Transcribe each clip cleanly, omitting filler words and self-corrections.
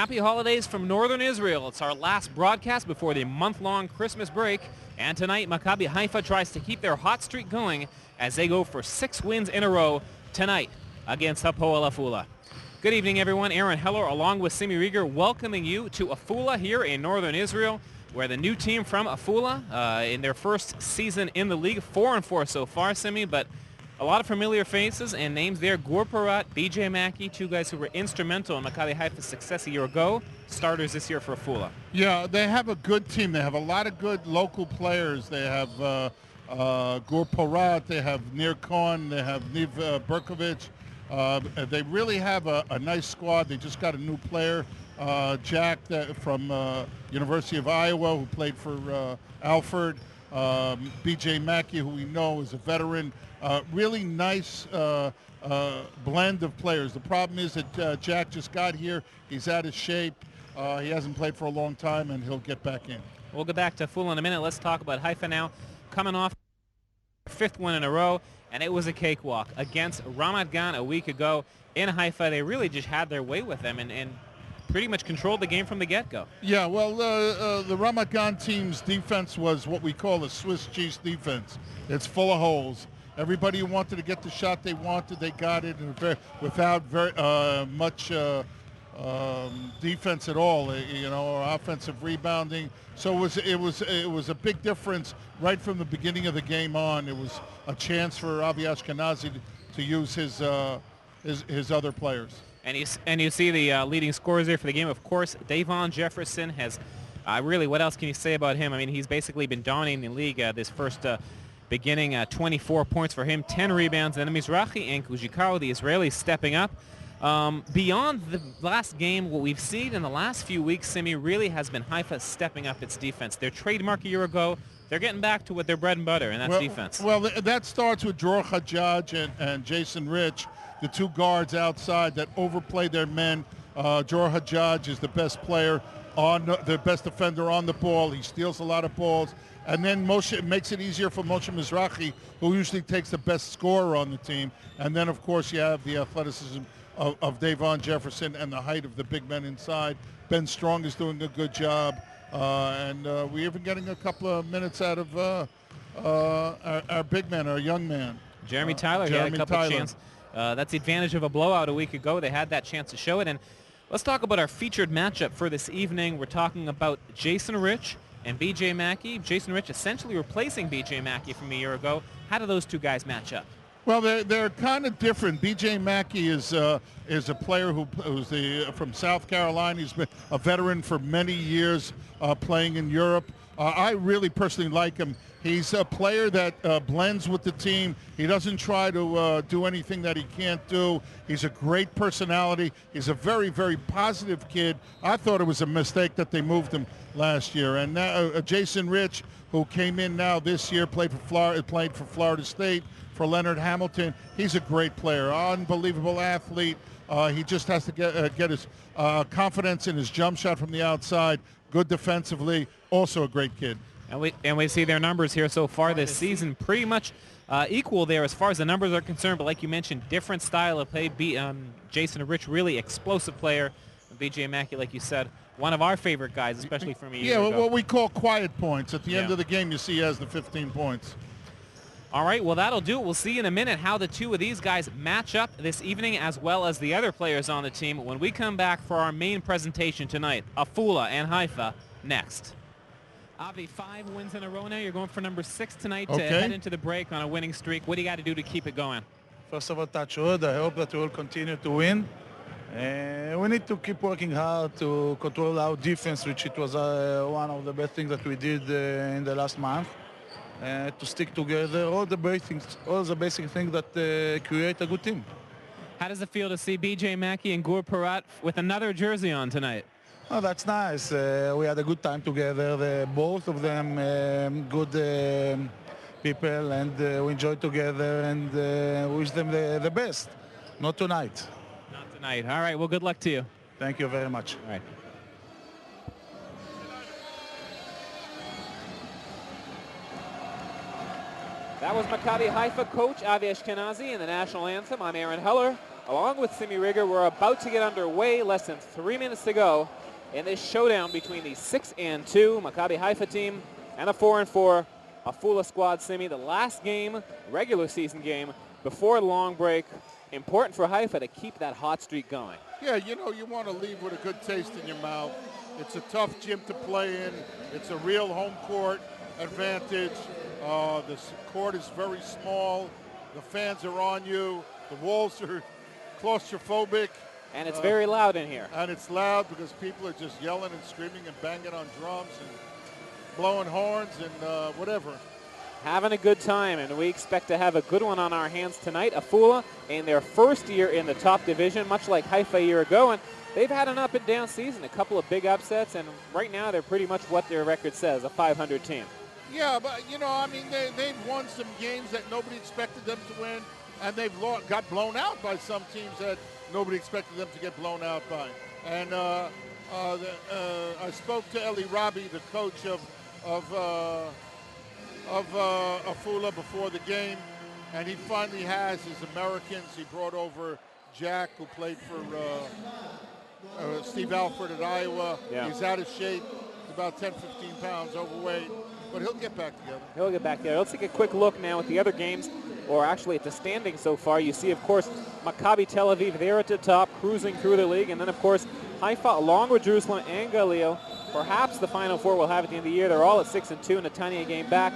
Happy holidays from Northern Israel. It's our last broadcast before the month-long Christmas break. And tonight, Maccabi Haifa tries to keep their hot streak going as they go for 6 wins in a row tonight against Hapoel Afula. Good evening, everyone. Aaron Heller along with Simi Rieger welcoming you to Afula here in Northern Israel, where the new team from Afula in their first season in the league, 4-4 so far, Simi, but a lot of familiar faces and names there. Gur Porat, BJ Mackey, two guys who were instrumental in Maccabi Haifa's success a year ago, starters this year for Afula. Yeah, they have a good team. They have a lot of good local players. They have Gur Porat, they have Nir Cohen, they have Niv Berkovich. They really have a nice squad. They just got a new player, Jack from University of Iowa, who played for Alfred. BJ Mackey, who we know is a veteran. Really nice blend of players. The problem is that Jack just got here. He's out of shape. He hasn't played for a long time, and he'll get back in. We'll get back to Afula in a minute. Let's talk about Haifa now. Coming off their 5th win in a row, and it was a cakewalk against Ramat Gan a week ago in Haifa. They really just had their way with them and pretty much controlled the game from the get-go. Yeah, well, the Ramat Gan team's defense was what we call a Swiss cheese defense. It's full of holes. Everybody who wanted to get the shot they wanted, they got it, and without very much defense at all, or offensive rebounding. So it was a big difference right from the beginning of the game on. It was a chance for Avi Ashkenazi to use his other players. And you see the leading scorers there for the game. Of course, Davon Jefferson has really, what else can you say about him? I mean, he's basically been dominating the league this first beginning. 24 points for him, 10 rebounds. And Mizrahi and Kujikawa, the Israelis, stepping up. Beyond the last game, what we've seen in the last few weeks, Simi, really has been Haifa stepping up its defense. Their trademark a year ago, they're getting back to what their bread and butter, and that's defense. Well, that starts with Dror Hajjaj and Jason Rich, the two guards outside that overplay their men. Dror Hajjaj is the best player, the best defender on the ball. He steals a lot of balls. And then Moshe makes it easier for Moshe Mizrahi, who usually takes the best scorer on the team. And then, of course, you have the athleticism of Davon Jefferson and the height of the big men inside. Ben Strong is doing a good job. And we're even getting a couple of minutes out of our big man, our young man. Jeremy Tyler, he had a couple of chances. That's the advantage of a blowout a week ago. They had that chance to show it. And let's talk about our featured matchup for this evening. We're talking about Jason Rich and BJ Mackey. Jason Rich essentially replacing BJ Mackey from a year ago. How do those two guys match up? Well, they're kind of different. BJ Mackey is a player who's from South Carolina. He's been a veteran for many years playing in Europe. I really personally like him. He's a player that blends with the team. He doesn't try to do anything that he can't do. He's a great personality. He's a very, very positive kid. I thought it was a mistake that they moved him last year. And now Jason Rich, who came in now this year, played for Florida State, for Leonard Hamilton. He's a great player, unbelievable athlete. He just has to get his confidence in his jump shot from the outside. Good defensively, also a great kid. And we see their numbers here so far this season pretty much equal there as far as the numbers are concerned. But like you mentioned, different style of play. Jason Rich, really explosive player. BJ Mackey, like you said, one of our favorite guys, especially from a year ago. Yeah, what we call quiet points. At the end of the game, you see he has the 15 points. All right, well, that'll do it. We'll see in a minute how the two of these guys match up this evening, as well as the other players on the team, when we come back for our main presentation tonight, Afula and Haifa, next. Avi, 5 wins in a row now. You're going for number 6 tonight to head into the break on a winning streak. What do you got to do to keep it going? First of all, touch wood. I hope that we will continue to win. We need to keep working hard to control our defense, which it was one of the best things that we did in the last month. To stick together, all the basic things that create a good team. How does it feel to see BJ Mackey and Gur Porat with another jersey on tonight? Oh, that's nice. We had a good time together. Both of them good people, and we enjoyed together, and wish them the best. Not tonight. Not tonight. All right. Well, good luck to you. Thank you very much. All right. That was Maccabi Haifa coach Avi Ashkenazi in the national anthem. I'm Aaron Heller. along with Simi Rigger. We're about to get underway. Less than 3 minutes to go in this showdown between the 6-2 Maccabi Haifa team and the 4-4 Afula squad. Simi, the last game, regular season game, before the long break. Important for Haifa to keep that hot streak going. Yeah, you know, you want to leave with a good taste in your mouth. It's a tough gym to play in. It's a real home court advantage. This court is very small. The fans are on you. The walls are claustrophobic. And it's very loud in here. And it's loud because people are just yelling and screaming and banging on drums and blowing horns and whatever. Having a good time, and we expect to have a good one on our hands tonight. Afula in their first year in the top division, much like Haifa a year ago, and they've had an up and down season, a couple of big upsets, and right now they're pretty much what their record says, a 500 team. Yeah, but, you know, I mean, they've won some games that nobody expected them to win, and they've got blown out by some teams that nobody expected them to get blown out by. And I spoke to Eli Rabi, the coach of Afula before the game, and he finally has his Americans. He brought over Jack, who played for Steve Alford at Iowa. Yeah. He's out of shape. He's about 10, 15 pounds overweight, but he'll get back together. He'll get back there. Let's take a quick look now at the other games, or actually at the standings so far. You see, of course, Maccabi Tel Aviv there at the top, cruising through the league, and then, of course, Haifa along with Jerusalem and Galil. Perhaps the Final Four will have at the end of the year. They're all at 6-2, Netanya game back.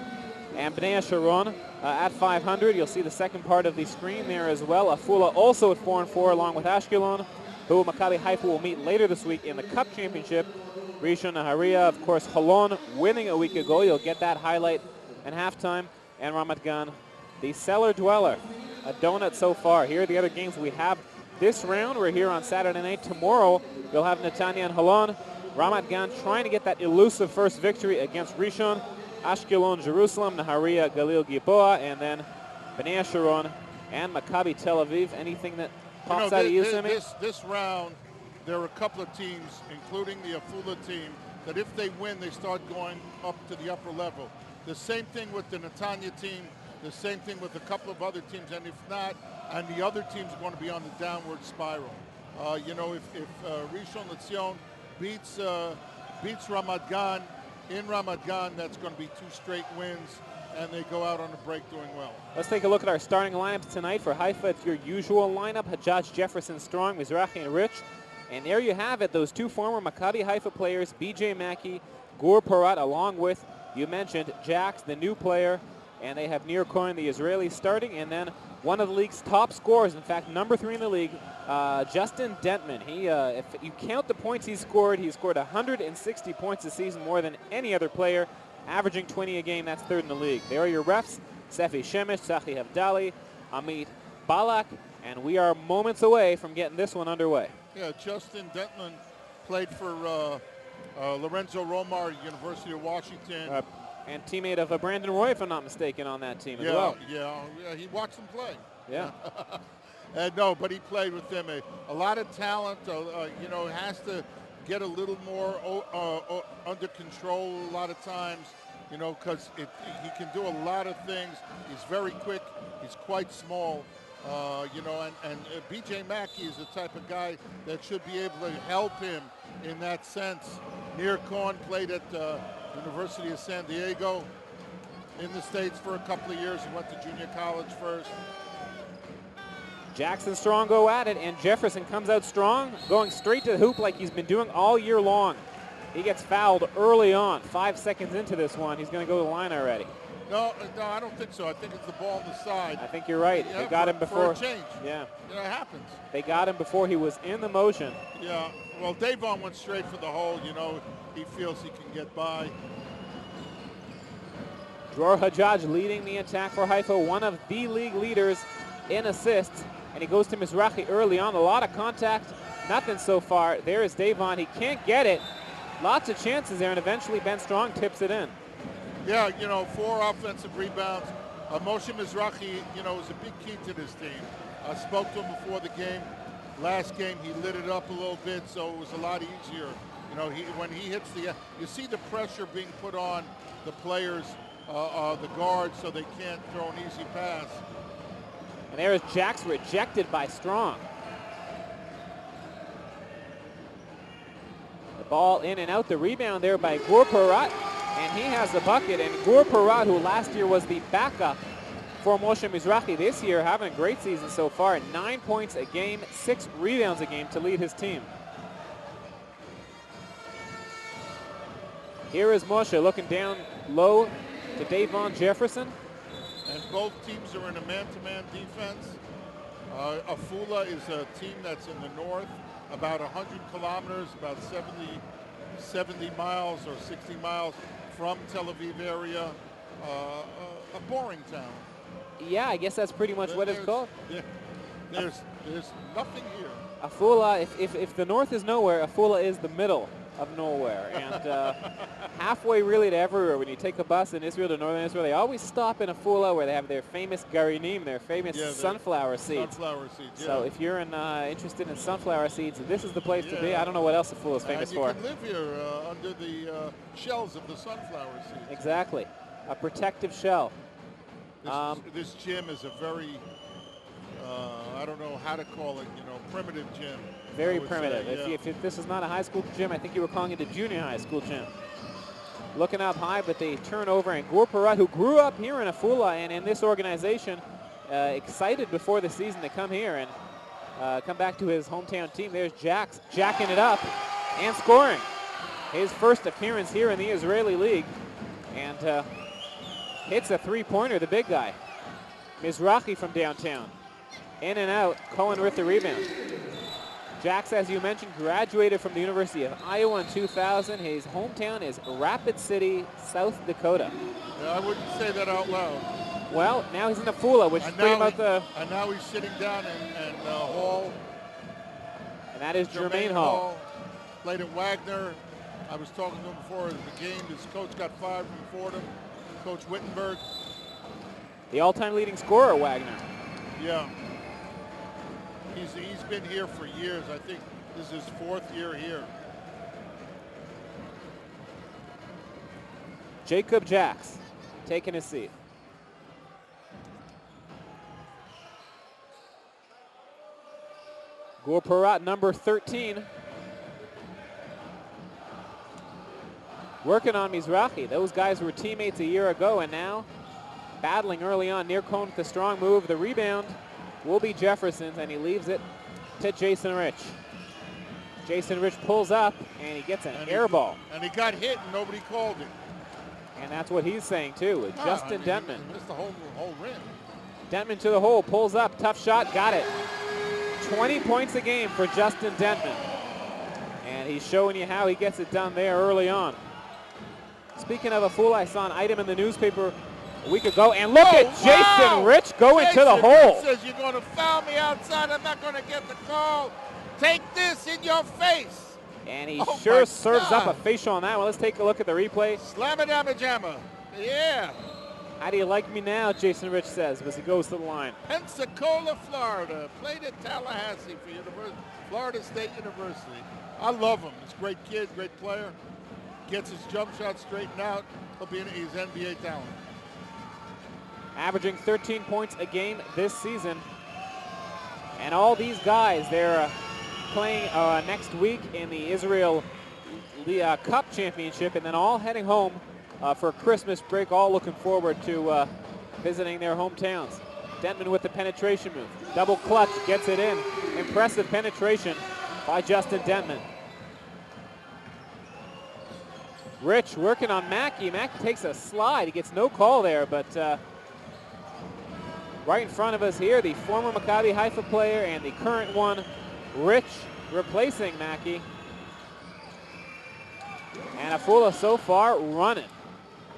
And Bnei Sharon at 500. You'll see the second part of the screen there as well. Afula also at 4-4 along with Ashkelon, who Maccabi Haifa will meet later this week in the Cup Championship. Rishon Nahariya, of course, Holon winning a week ago. You'll get that highlight at halftime. And Ramat Gan, the cellar dweller. A donut so far. Here are the other games we have this round. We're here on Saturday night. Tomorrow, you'll have Netanya and Holon. Ramat Gan trying to get that elusive first victory against Rishon. Ashkelon, Jerusalem, Nahariya, Galil, Gilboa, and then Bnei Sharon and Maccabi Tel Aviv. Anything that pops out of you, Simi? This round, there are a couple of teams, including the Afula team, that if they win, they start going up to the upper level. The same thing with the Netanya team, the same thing with a couple of other teams, and if not, and the other teams are going to be on the downward spiral. You know, if Rishon LeZion beats Ramat Gan, in Ramat Gan, that's going to be 2 straight wins, and they go out on the break doing well. Let's take a look at our starting lineups tonight. For Haifa, it's your usual lineup: Hajjaj, Jefferson, Strong, Mizrahi, and Rich. And there you have it, those 2 former Maccabi Haifa players, B.J. Mackey, Gur Porat, along with, you mentioned, Jax, the new player, and they have Nir Cohen, the Israeli, starting, and then one of the league's top scorers, in fact, number 3 in the league, Justin Dentman. He, if you count the points he scored 160 points this season, more than any other player, averaging 20 a game. That's 3rd in the league. There are your refs: Sefi Shemesh, Tzachi Havdali, Amit Balak, and we are moments away from getting this one underway. Yeah, Justin Dentman played for Lorenzo Romar, University of Washington. And teammate of Brandon Roy, if I'm not mistaken, on that team as well. Yeah, he watched them play. Yeah. No, but he played with them. A lot of talent, you know, has to get a little more under control a lot of times, you know, because he can do a lot of things. He's very quick. He's quite small, you know, and B.J. Mackey is the type of guy that should be able to help him in that sense. Nir Cohen played at University of San Diego in the States for a couple of years. He went to junior college first. Jackson Strong go at it, and Jefferson comes out strong, going straight to the hoop like he's been doing all year long. He gets fouled early on. 5 seconds into this one, he's going to go to the line already. No, I don't think so. I think it's the ball on the side. I think you're right. Yeah, they got him before. For a change. Yeah. You know, it happens. They got him before he was in the motion. Yeah. Well, Davon went straight for the hole. You know, he feels he can get by. Dror Hajjaj leading the attack for Haifa, one of the league leaders in assists. And he goes to Mizrahi early on. A lot of contact. Nothing so far. There is Davon. He can't get it. Lots of chances there, and eventually Ben Strong tips it in. Yeah, you know, 4 offensive rebounds. Moshe Mizrahi, you know, is a big key to this team. I spoke to him before the game. Last game, he lit it up a little bit, so it was a lot easier. You know, when he hits you see the pressure being put on the players, the guards, so they can't throw an easy pass. And there is Jax rejected by Strong. Ball in and out. The rebound there by Gur Parat, and he has the bucket. And Gur Parat, who last year was the backup for Moshe Mizrahi, this year having a great season so far. 9 points a game, 6 rebounds a game to lead his team. Here is Moshe looking down low to Davon Jefferson. And both teams are in a man-to-man defense. Afula is a team that's in the north, about 100 kilometers, about 70 miles or 60 miles from Tel Aviv area. A boring town. Yeah, I guess that's pretty much what it's called. Yeah, there's nothing here. Afula, if the north is nowhere, Afula is the middle of nowhere. And halfway really to everywhere. When you take a bus in Israel to northern Israel, they always stop in Afula where they have their famous garinim, their famous sunflower seeds. Sunflower seeds, yeah. So if you're interested in sunflower seeds, this is the place to be. I don't know what else Afula is famous for. You can live here under the shells of the sunflower seeds. Exactly. A protective shell. This gym is a very, I don't know how to call it, primitive gym. Very primitive. Say, if this is not a high school gym, I think you were calling it a junior high school gym. Looking up high, but they turn over, and Gur Parat, who grew up here in Afula and in this organization, excited before the season to come here and come back to his hometown team. There's Jax jacking it up and scoring. His first appearance here in the Israeli league, and hits a three-pointer, the big guy. Mizrahi from downtown. In and out, Cohen with the rebound. Jax, as you mentioned, graduated from the University of Iowa in 2000. His hometown is Rapid City, South Dakota. Yeah, I wouldn't say that out loud. Well, now he's in Afula, which is pretty much the... And now he's sitting down in Hall. And that is Jermaine Hall. Played at Wagner. I was talking to him before the game. His coach got fired from Fordham, Coach Wittenberg. The all-time leading scorer at Wagner. Yeah. He's been here for years. I think this is his 4th year here. Jacob Jax taking his seat. Gur Parat, number 13. Working on Mizrahi. Those guys were teammates a year ago, and now battling early on. Near Cohen with a strong move. The rebound will be Jefferson's, and he leaves it to Jason Rich. Jason Rich pulls up, and he gets an air ball. And he got hit, and nobody called it. And that's what he's saying, too, with Justin Dentman. He missed the whole rim. Dentman to the hole, pulls up, tough shot, got it. 20 points a game for Justin Dentman. And he's showing you how he gets it done there early on. Speaking of Afula, I saw an item in the newspaper a week ago, and look at Jason Rich going to the hole. Rich says, you're going to foul me outside. I'm not going to get the call. Take this in your face. And he sure serves up a facial on that one. Let's take a look at the replay. Slamma-damma-jamma. Yeah. How do you like me now, Jason Rich says, as he goes to the line. Pensacola, Florida. Played at Tallahassee for Florida State University. I love him. He's a great kid, great player. Gets his jump shot straightened out. He's NBA talent. Averaging 13 points a game this season. And all these guys, they're playing next week in the Israel Cup Championship, and then all heading home for Christmas break, all looking forward to visiting their hometowns. Dentman with the penetration move. Double clutch, gets it in. Impressive penetration by Justin Dentman. Rich working on Mackey. Mackey takes a slide. He gets no call there, but right in front of us here, the former Maccabi Haifa player and the current one, Rich, replacing Mackey. And Afula so far running.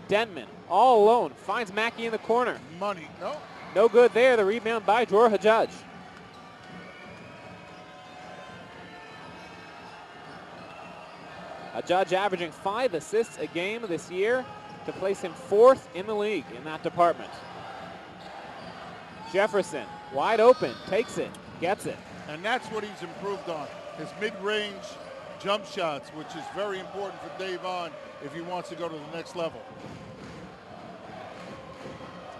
Dentman all alone, finds Mackey in the corner. Money, no. No good there. The rebound by Dror Hajjaj. Hajjaj averaging 5 assists a game this year to place him 4th in the league in that department. Jefferson, wide open, takes it, gets it. And that's what he's improved on, his mid-range jump shots, which is very important for Davon if he wants to go to the next level.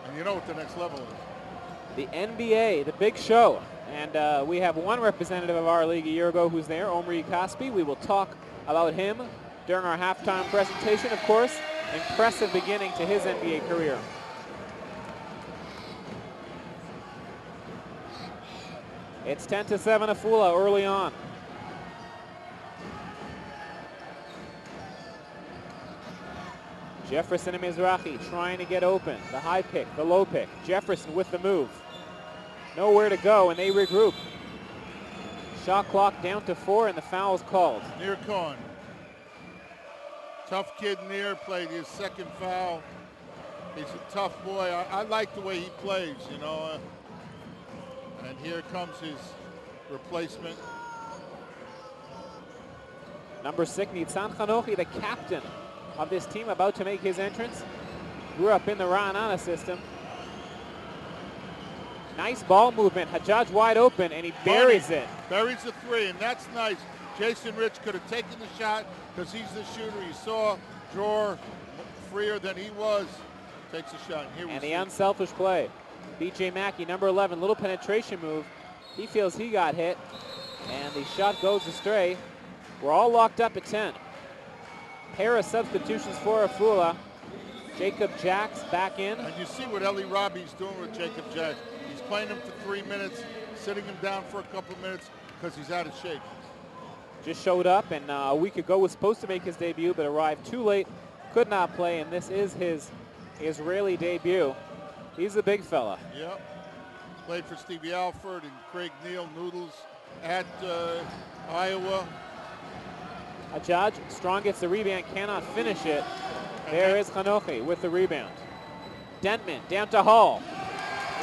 And you know what the next level is. The NBA, the big show. And we have one representative of our league a year ago who's there, Omri Kaspi. We will talk about him during our halftime presentation. Of course, impressive beginning to his NBA career. It's 10-7 Afula early on. Jefferson and Mizrahi trying to get open. The high pick, the low pick. Jefferson with the move. Nowhere to go, and they regroup. Shot clock down to 4, and the foul is called. Nir Cohen. Tough kid Nir, played his second foul. He's a tough boy. I like the way he plays, you know. And here comes his replacement. Number 6, Nitzan Hanochi, the captain of this team, about to make his entrance. Grew up in the Ra'anana system. Nice ball movement. Hajjaj wide open, and he buries it. Buries the 3, and that's nice. Jason Rich could have taken the shot because he's the shooter. He saw Dror freer than he was. Takes a shot. And the unselfish play. B.J. Mackey, number 11, little penetration move. He feels he got hit, and the shot goes astray. We're all locked up at 10. Pair of substitutions for Afula. Jacob Jacks back in. And you see what Eli Robbie's doing with Jacob Jacks. He's playing him for 3 minutes, sitting him down for a couple of minutes because he's out of shape. Just showed up, and a week ago was supposed to make his debut, but arrived too late, could not play, and this is his Israeli debut. He's a big fella. Yep. Played for Stevie Alford and Craig Neal, Noodles at Iowa. Hajjaj, strong gets the rebound, cannot finish it. There is Hanochi with the rebound. Dentman down to Hall.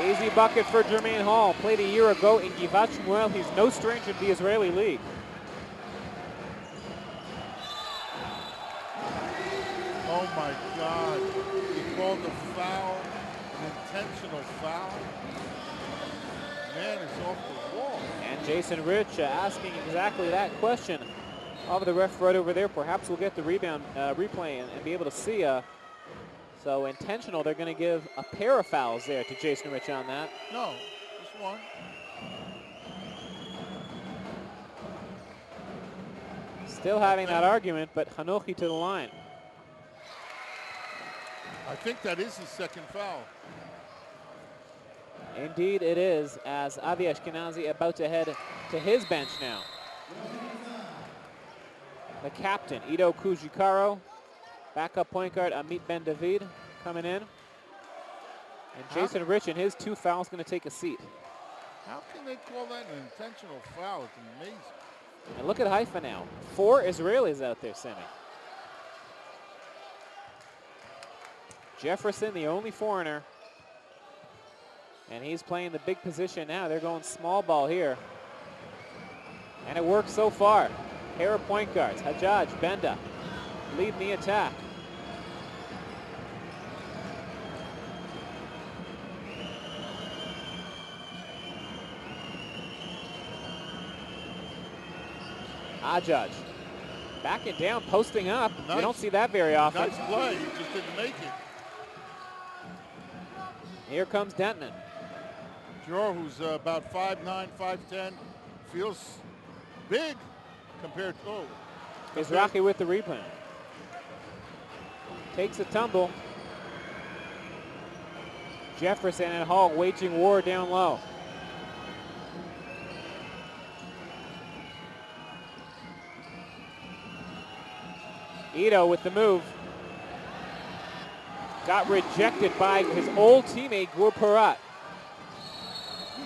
Easy bucket for Jermaine Hall. Played a year ago in Givat Shmuel. He's no stranger to the Israeli league. Oh my God. He called a foul, an intentional foul. Man is off the wall. And Jason Rich asking exactly that question of the ref right over there. Perhaps we'll get the rebound replay and be able to see. So intentional, they're going to give a pair of fouls there to Jason Rich on that. No, just one. Still having that argument, but Hanochi to the line. I think that is his second foul. Indeed it is, as Avi Ashkenazi about to head to his bench now. The captain, Ido Kujikaro. Backup point guard, Amit Ben David, coming in. And Jason Rich and his 2 fouls going to take a seat. How can they call that an intentional foul? It's amazing. And look at Haifa now. 4 Israelis out there, Semi. Jefferson, the only foreigner. And he's playing the big position now. They're going small ball here. And it works so far. Pair of point guards, Hajjaj, Benda, lead the attack. Hajjaj backing down, posting up. Nice. You don't see that very often. Nice play, he just didn't make it. Here comes Dentman. Dror, who's about 5'9", 5'10", feels big compared to, Mizrahi with the rebound. Takes a tumble. Jefferson and Hall waging war down low. Ito with the move. Got rejected by his old teammate, Gur Parat.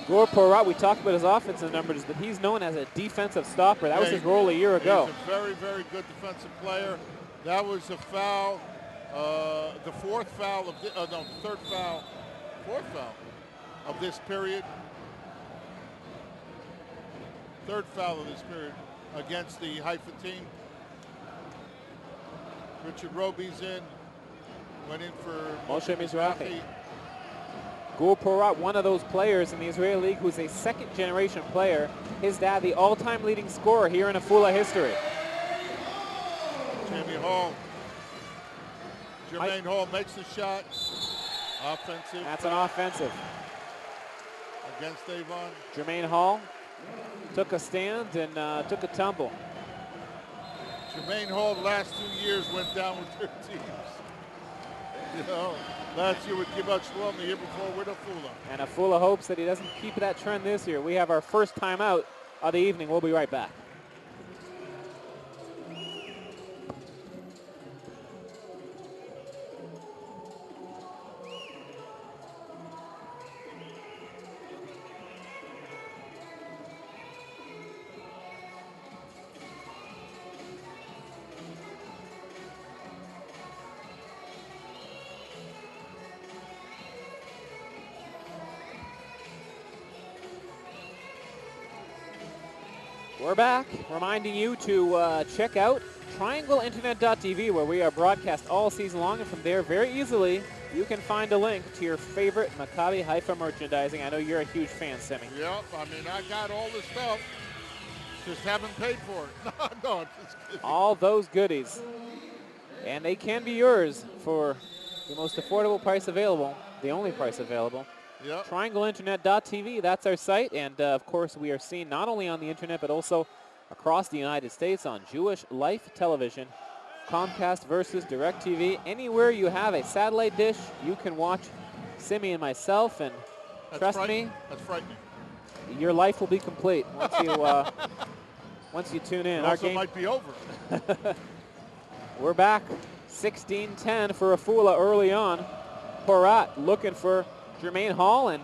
Gur Parat, we talked about his offensive numbers, but he's known as a defensive stopper. That was his role a year ago. He's a very, very good defensive player. That was a foul, the fourth foul of the fourth foul of this period. Third foul of this period against the Haifa team. Richard Roby's in, went in for Moshe Mizrahi. Gur Parat, one of those players in the Israeli League who's a second-generation player. His dad, the all-time leading scorer here in Afula history. Jamie Hall. Jermaine Hall makes the shot. Offensive. That's an offensive. Against Avon. Jermaine Hall took a stand and took a tumble. Jermaine Hall the last 2 years went down with their teams. You know, last year with Kibbutz Shalom, the year before with Afula. And Afula hopes that he doesn't keep that trend this year. We have our first timeout of the evening. We'll be right back. We're back, reminding you to check out triangleinternet.tv, where we are broadcast all season long, and from there, very easily, you can find a link to your favorite Maccabi Haifa merchandising. I know you're a huge fan, Semi. Yep, I mean, I got all this stuff, just haven't paid for it. No, I'm just kidding. All those goodies, and they can be yours for the most affordable price available, the only price available. Yep. triangleinternet.tv, that's our site, and of course we are seen not only on the internet but also across the United States on Jewish Life Television, Comcast versus DirecTV. Anywhere you have a satellite dish, you can watch Simi and myself, and trust me, that's frightening. your life will be complete once you tune in. It Our also game might be over. We're back, 16-10 for Afula early on. Porat looking for Jermaine Hall, and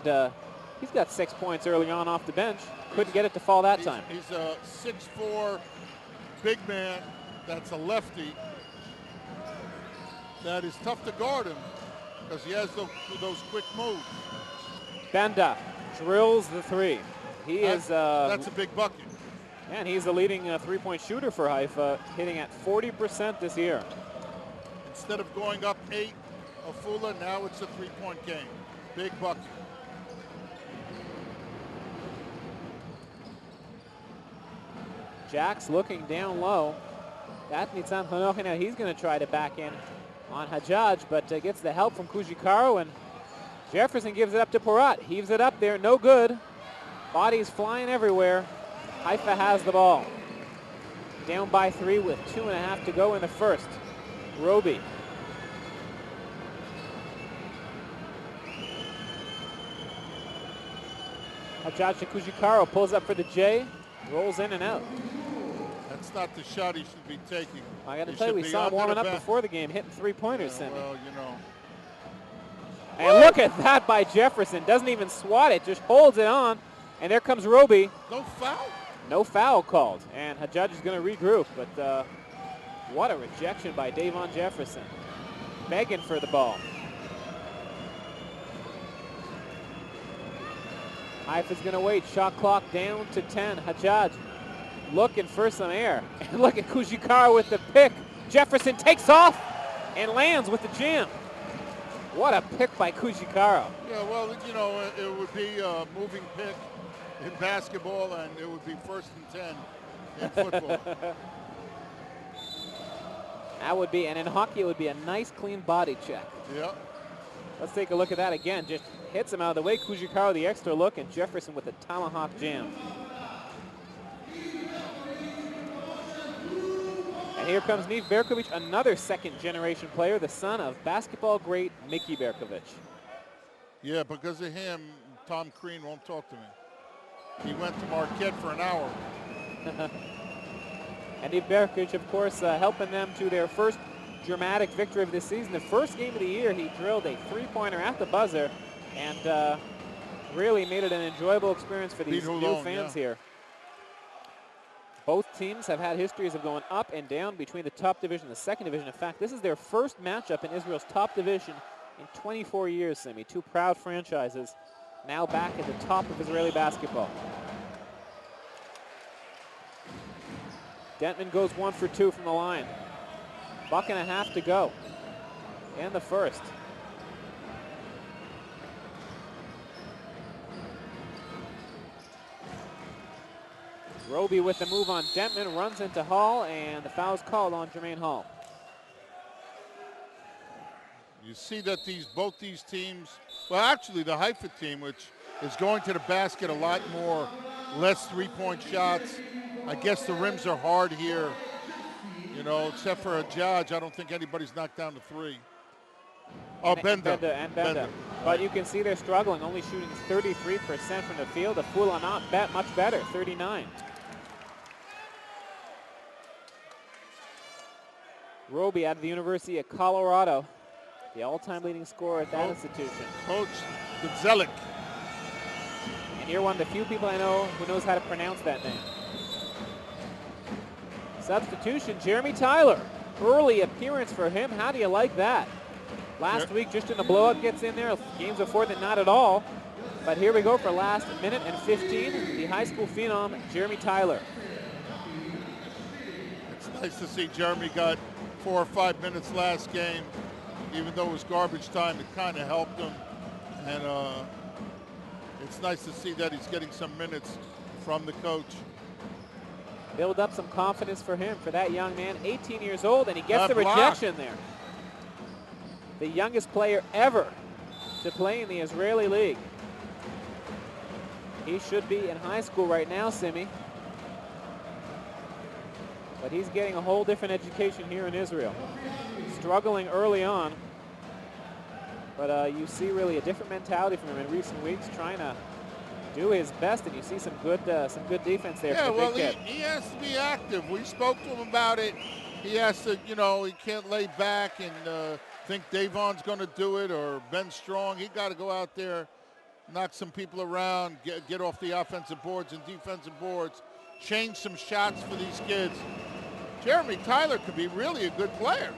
he's got 6 points early on off the bench. Couldn't get it to fall that time. He's a 6'4" big man that's a lefty. That is tough to guard him because he has those quick moves. Benda drills the three. That's a big bucket. And he's the leading three-point shooter for Haifa, hitting at 40% this year. Instead of going up 8, Afula, now it's a three-point game. Big bucket. Jack's looking down low. That Nitzan Hanochi, now he's going to try to back in on Hajjaj, but gets the help from Kujikaro, and Jefferson gives it up to Porat. Heaves it up there, no good. Bodies flying everywhere. Haifa has the ball. Down by 3 with 2.5 to go in the first. Roby. Hajjaj to Kujikaro, pulls up for the J, rolls in and out. That's not the shot he should be taking. I got to tell you, we saw him warming up before the game, hitting three-pointers. Yeah, well, you know. And look at that by Jefferson. Doesn't even swat it, just holds it on. And there comes Roby. No foul? No foul called. And Hajjaj is going to regroup, but what a rejection by Davon Jefferson. Begging for the ball. Haifa's going to wait. Shot clock down to 10. Hajjaj looking for some air. And look at Kujikaro with the pick. Jefferson takes off and lands with the jam. What a pick by Kujikaro. Yeah, well, you know, it would be a moving pick in basketball, and it would be 1st and 10 in football. That would be, and in hockey, it would be a nice, clean body check. Yeah. Let's take a look at that again. Just hits him out of the way. Kujikaro the extra look, and Jefferson with a tomahawk jam. And here comes Niv Berkovic, another second-generation player, the son of basketball great Mickey Berkovic. Yeah, because of him, Tom Crean won't talk to me. He went to Marquette for an hour. And Niv Berkovic, of course, helping them to their first dramatic victory of this season. The first game of the year, he drilled a three-pointer at the buzzer and really made it an enjoyable experience for these new fans here. Both teams have had histories of going up and down between the top division and the second division. In fact, this is their first matchup in Israel's top division in 24 years, Simi. Two proud franchises now back at the top of Israeli basketball. Dentman goes 1 for 2 from the line. $1.5 to go in the first. Roby with the move on Dentman, runs into Hall, and the foul's called on Jermaine Hall. You see that both these teams, well, actually the Haifa team, which is going to the basket a lot more, less three-point shots. I guess the rims are hard here. You know, except for a judge, I don't think anybody's knocked down to 3. Oh, Benda. Benda. But you can see they're struggling, only shooting 33% from the field. Afula not much better, 39. Roby out of the University of Colorado, the all-time leading scorer at that institution. Coach Zelic. And you're one of the few people I know who knows how to pronounce that name. Substitution, Jeremy Tyler. Early appearance for him. How do you like that? Last week, just in the blowout, gets in there. Games before that, not at all. But here we go for last minute and 15. The high school phenom, Jeremy Tyler. It's nice to see Jeremy got 4 or 5 minutes last game. Even though it was garbage time, it kind of helped him. And it's nice to see that he's getting some minutes from the coach. Build up some confidence for him, for that young man, 18 years old, and he gets the rejection there. The youngest player ever to play in the Israeli League. He should be in high school right now, Simi. But he's getting a whole different education here in Israel. Struggling early on. But you see really a different mentality from him in recent weeks, trying to do his best, and you see some good defense there. Yeah, for the well, big kid. he has to be active. We spoke to him about it. He has to, you know, he can't lay back and think Davon's going to do it or Ben Strong. He got to go out there, knock some people around, get off the offensive boards and defensive boards, change some shots for these kids. Jeremy Tyler could be really a good player.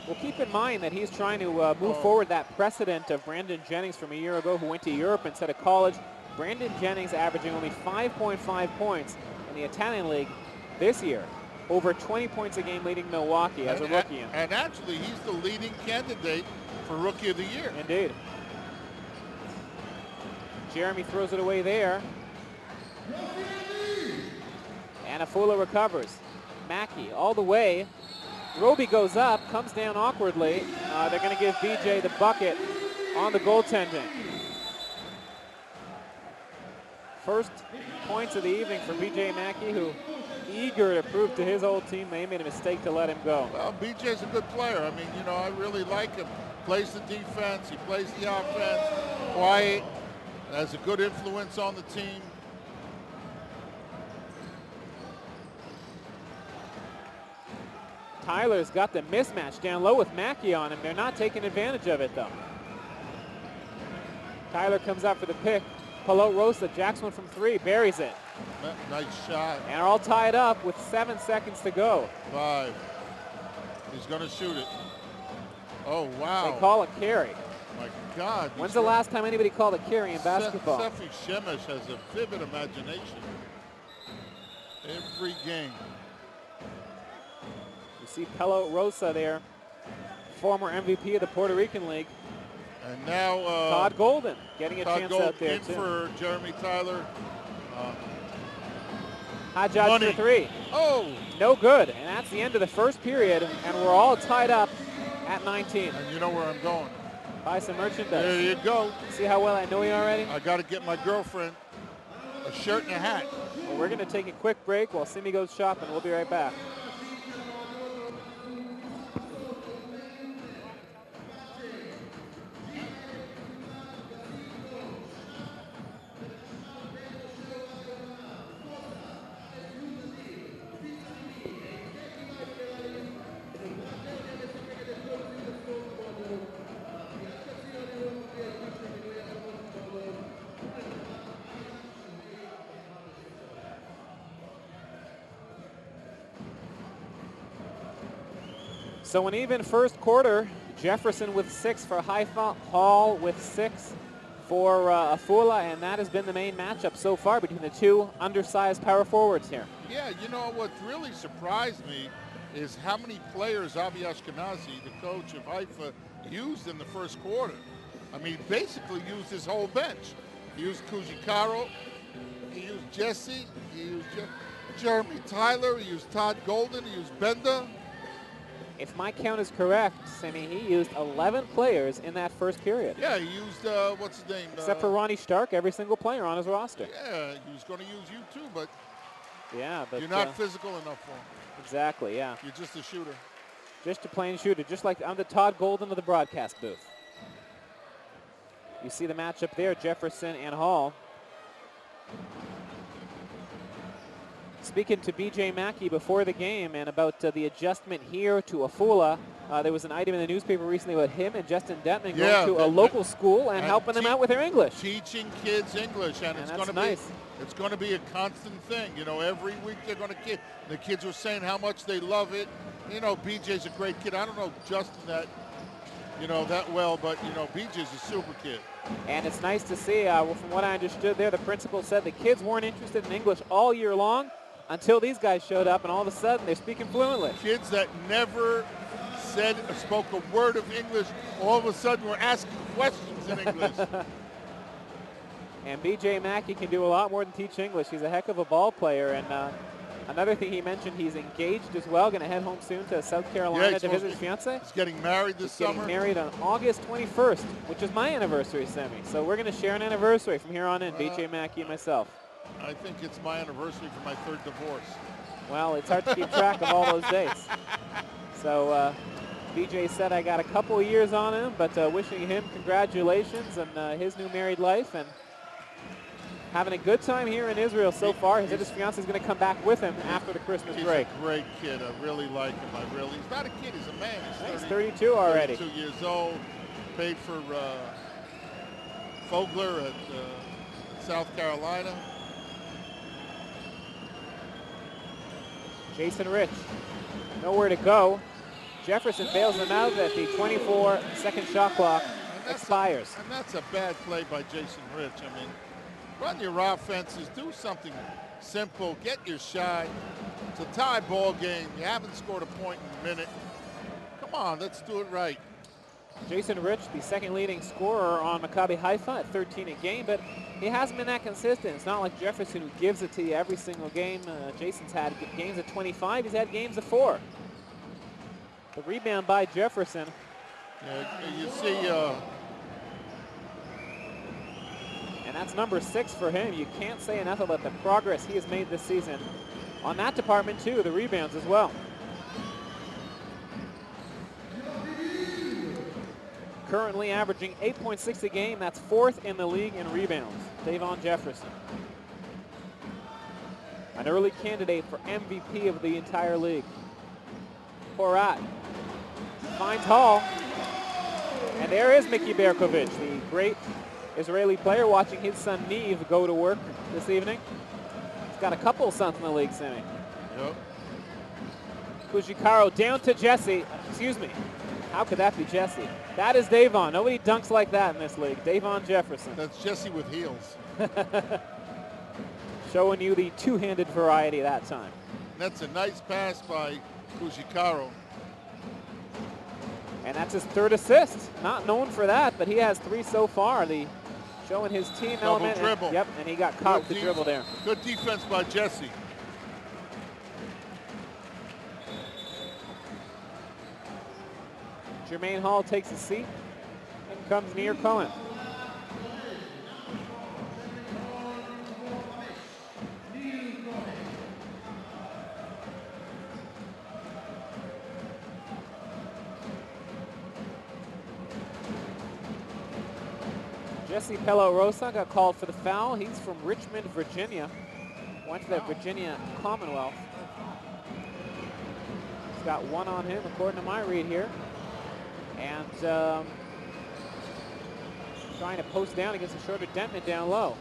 Well, keep in mind that he's trying to move forward that precedent of Brandon Jennings from a year ago, who went to Europe instead of college. Brandon Jennings averaging only 5.5 points in the Italian League this year. Over 20 points a game leading Milwaukee as a rookie. And actually, he's the leading candidate for Rookie of the Year. Indeed. Jeremy throws it away there. And Afula recovers. Mackey all the way. Roby goes up, comes down awkwardly. They're going to give BJ the bucket on the goaltending. First points of the evening for BJ Mackey, who eager to prove to his old team they made a mistake to let him go. Well, BJ's a good player. I mean, you know, I really like him. Plays the defense, he plays the offense, quiet, has a good influence on the team. Tyler's got the mismatch down low with Mackey on him. They're not taking advantage of it, though. Tyler comes out for the pick. Palot Rosa jacks one from 3, buries it. Nice shot. And are all tied up with 7 seconds to go. 5. He's going to shoot it. Oh, wow. They call it carry. My God. When's the last time anybody called a carry in basketball? Sefi Shemesh has a vivid imagination. Every game. You see Pello Rosa there, former MVP of the Puerto Rican League. And now Todd Golden getting a chance out there too. For Jeremy Tyler. Hajjaj for 3. Oh! No good. And that's the end of the first period. And we're all tied up at 19. And you know where I'm going. Buy some merchandise. There you go. See how well I know you already? I got to get my girlfriend a shirt and a hat. Well, we're going to take a quick break while Simi goes shopping. We'll be right back. So an even first quarter. Jefferson with 6 for Haifa, Hall with 6 for Afula, and that has been the main matchup so far between the two undersized power forwards here. Yeah, you know what really surprised me is how many players Avi Ashkenazi, the coach of Haifa, used in the first quarter. I mean, basically used his whole bench. He used Kujikaro, he used Jesse, he used Jeremy Tyler, he used Todd Golden, he used Benda. If my count is correct, Simi, he used 11 players in that first period. Yeah, he used, what's his name? Except for Ronnie Stark, every single player on his roster. Yeah, he was going to use you too, but Yeah, but you're not physical enough for him. Exactly, yeah. You're just a shooter. Just a plain shooter, just like I'm the Todd Golden of the broadcast booth. You see the matchup there, Jefferson and Hall. Speaking to B.J. Mackey before the game and about the adjustment here to Afula, there was an item in the newspaper recently about him and Justin Detman going to a local school and helping them out with their English. Teaching kids English, and it's going to nice. It's going to be a constant thing. You know, every week they're going to the kids were saying how much they love it. You know, BJ's a great kid. I don't know Justin that well, but you know, BJ's a super kid. And it's nice to see. From what I understood there, the principal said the kids weren't interested in English all year long until these guys showed up, and all of a sudden they're speaking fluently. Kids that never spoke a word of English, all of a sudden were asking questions in English. And B.J. Mackey can do a lot more than teach English. He's a heck of a ball player. And another thing he mentioned, he's engaged as well, going to head home soon to South Carolina to visit his fiancée. He's getting married this summer. Getting married on August 21st, which is my anniversary, Semi. So we're going to share an anniversary from here on in, B.J. Mackey and myself. I think it's my anniversary for my 3rd divorce. Well, it's hard to keep track of all those dates. So BJ said I got a couple of years on him, but wishing him congratulations on his new married life and having a good time here in Israel so far. He said his fiancée is going to come back with him after the Christmas break. He's a great kid. I really like him. He's not a kid. He's a man. He's 32 already. 32 years old. Paid for Fogler at South Carolina. Jason Rich, nowhere to go. Jefferson bails him out at the 24-second shot clock expires. And that's a bad play by Jason Rich. I mean, run your offenses, do something simple, get your shot. It's a tie ball game. You haven't scored a point in a minute. Come on, let's do it right. Jason Rich, the second leading scorer on Maccabi Haifa at 13 a game, but he hasn't been that consistent. It's not like Jefferson who gives it to you every single game. Jason's had games of 25. He's had games of 4. The rebound by Jefferson. Yeah, you see. And that's number 6 for him. You can't say enough about the progress he has made this season on that department too, the rebounds as well. Currently averaging 8.6 a game. That's 4th in the league in rebounds. Davon Jefferson. An early candidate for MVP of the entire league. Porat finds Hall. And there is Mickey Berkovich, the great Israeli player, watching his son Niv go to work this evening. He's got a couple sons in the league, Sammy. Yep. Kujikaro down to Jesse. Excuse me. How could that be Jesse? That is Davon. Nobody dunks like that in this league. Davon Jefferson. That's Jesse with heels. Showing you the two-handed variety that time. That's a nice pass by Kujikaro. And that's his 3rd assist. Not known for that, but he has 3 so far. Showing his team element. Dribble. And he got caught with the dribble there. Good defense by Jesse. Jermaine Hall takes a seat and comes near Cohen. Jesse Pello-Rosa got called for the foul. He's from Richmond, Virginia. Went to the Virginia Commonwealth. He's got 1 on him, according to my read here. And trying to post down against a shorter Denton down low.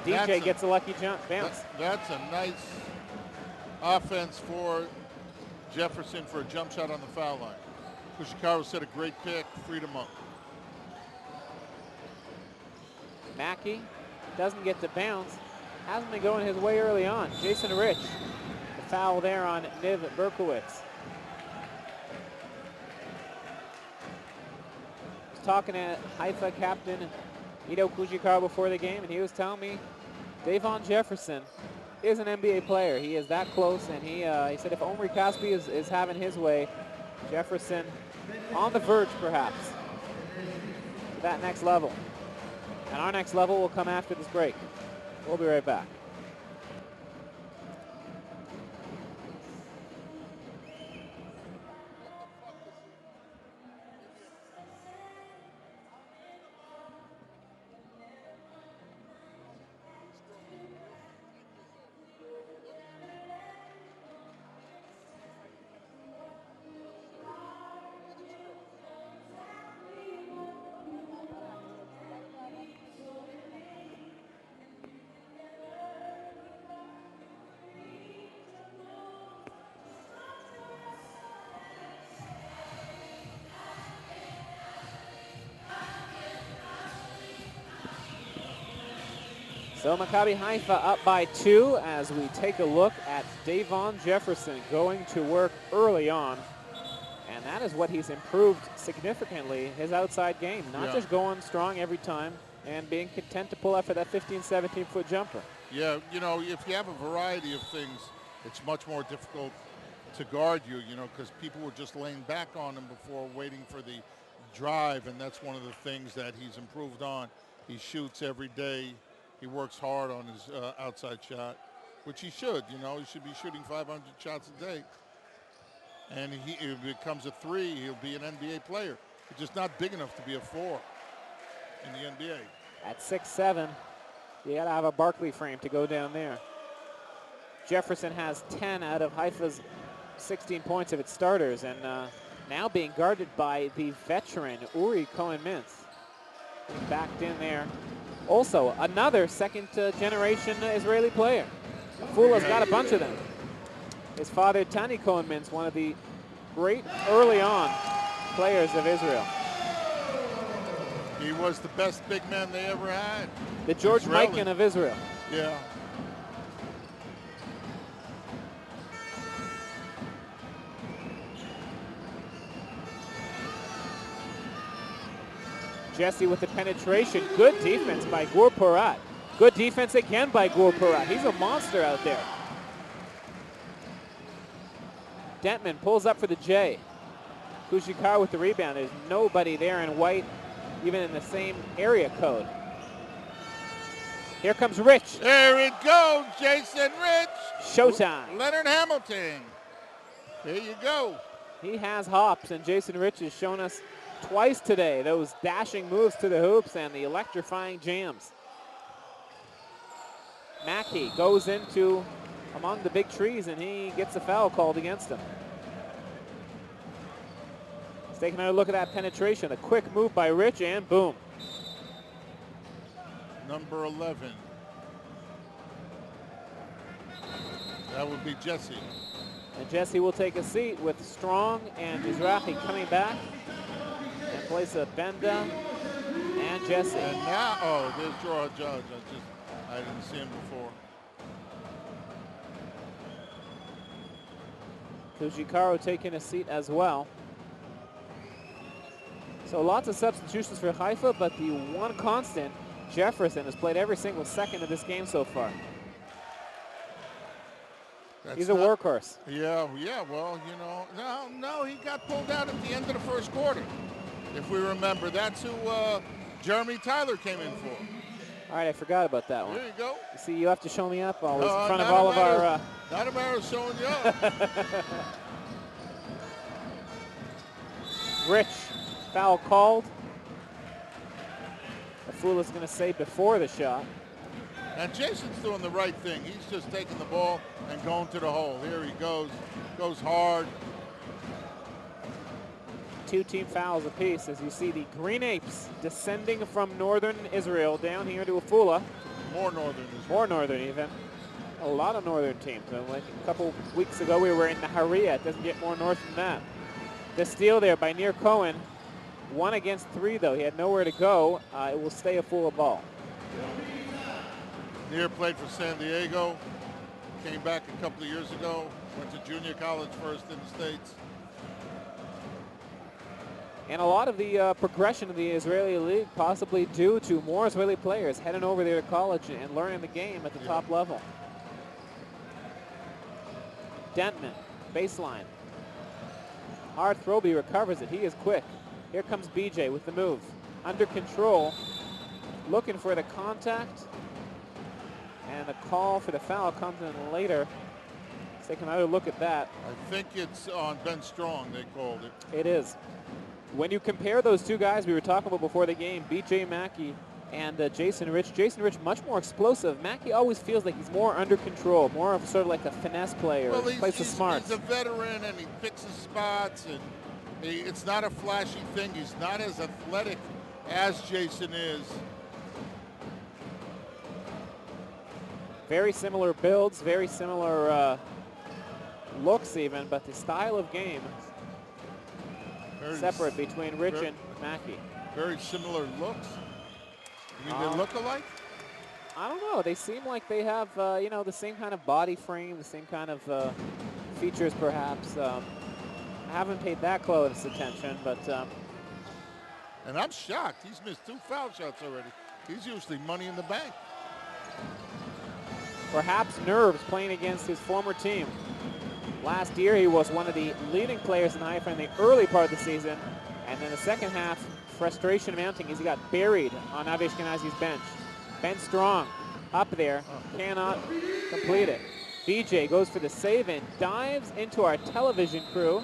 DJ gets a lucky bounce. That's a nice offense for Jefferson for a jump shot on the foul line. Kushikaro set a great pick, freed him up. Mackey doesn't get to bounce. Hasn't been going his way early on. Jason Rich, the foul there on Niv Berkowitz. Talking to Haifa captain Ido Kujikaro before the game, and he was telling me Davon Jefferson is an NBA player. He is that close, and he said if Omri Caspi is having his way, Jefferson on the verge perhaps to that next level. And our next level will come after this break. We'll be right back. So Maccabi Haifa up by 2 as we take a look at Davon Jefferson going to work early on. And that is what he's improved significantly, his outside game. Not just going strong every time and being content to pull out for that 15, 17-foot jumper. Yeah, you know, if you have a variety of things, it's much more difficult to guard you, you know, because people were just laying back on him before waiting for the drive, and that's one of the things that he's improved on. He shoots every day. He works hard on his outside shot, which he should, you know. He should be shooting 500 shots a day. And if it becomes a 3, he'll be an NBA player. He's just not big enough to be a 4 in the NBA. At 6'7", you got to have a Barkley frame to go down there. Jefferson has 10 out of Haifa's 16 points of its starters, and now being guarded by the veteran Uri Cohen-Mintz. Backed in there. Also, another second-generation Israeli player. Afula's got a bunch of them. His father, Tani Cohen-Mintz, one of the great early-on players of Israel. He was the best big man they ever had. The George Mikan of Israel. Yeah. Jesse with the penetration. Good defense by Gur Porat. Good defense again by Gur Porat. He's a monster out there. Dentman pulls up for the J. Kushikar with the rebound. There's nobody there in white, even in the same area code. Here comes Rich. There it goes, Jason Rich. Showtime. Leonard Hamilton. There you go. He has hops, and Jason Rich has shown us twice today those dashing moves to the hoops and the electrifying jams. Mackey goes into among the big trees, and he gets a foul called against him. Let's take another look at that penetration. A quick move by Rich, and boom. Number 11. That would be Jesse. And Jesse will take a seat with Strong and Mizrahi coming back in place of Benda and Jesse. And now, oh, there's George Judge. I didn't see him before. Kujikaro taking a seat as well. So lots of substitutions for Haifa, but the one constant, Jefferson, has played every single second of this game so far. He's a workhorse. Yeah, well, you know, no, he got pulled out at the end of the first quarter. If we remember, that's who Jeremy Tyler came in for. All right, I forgot about that one. There you go. You see, you have to show me up always in front of all of our... Not a matter of showing you up. Rich, foul called. Afula's going to say before the shot. And Jason's doing the right thing. He's just taking the ball and going to the hole. Here he goes hard. 2 team fouls apiece as you see the Green Apes descending from northern Israel down here to Afula. More northern Israel. More northern even. A lot of northern teams. Like a couple weeks ago we were in Nahariya. It doesn't get more north than that. The steal there by Nir Cohen. 1 against 3 though. He had nowhere to go. It will stay Afula ball. Nir played for San Diego. Came back a couple of years ago. Went to junior college first in the States. And a lot of the progression of the Israeli league possibly due to more Israeli players heading over there to college and learning the game at the top level. Dentman, baseline. Hard throw, but he recovers it. He is quick. Here comes BJ with the move. Under control, looking for the contact. And the call for the foul comes in later. Let's take another look at that. I think it's on Ben Strong they called it. It is. When you compare those two guys we were talking about before the game, B.J. Mackey and Jason Rich much more explosive. Mackey always feels like he's more under control, more of sort of like a finesse player. Well, He plays the smarts. He's a veteran and he picks his spots, and it's not a flashy thing. He's not as athletic as Jason is. Very similar builds, very similar looks even, but the style of game separate between Rich and Mackey. Very similar looks. You mean they look alike? I don't know. They seem like they have, you know, the same kind of body frame, the same kind of features, perhaps. I haven't paid that close attention, but. And I'm shocked. He's missed 2 foul shots already. He's usually money in the bank. Perhaps nerves playing against his former team. Last year, he was one of the leading players in Haifa in the early part of the season. And then the second half, frustration mounting as he got buried on Avi Ashkenazi's bench. Ben Strong up there, cannot complete it. BJ goes for the save and dives into our television crew.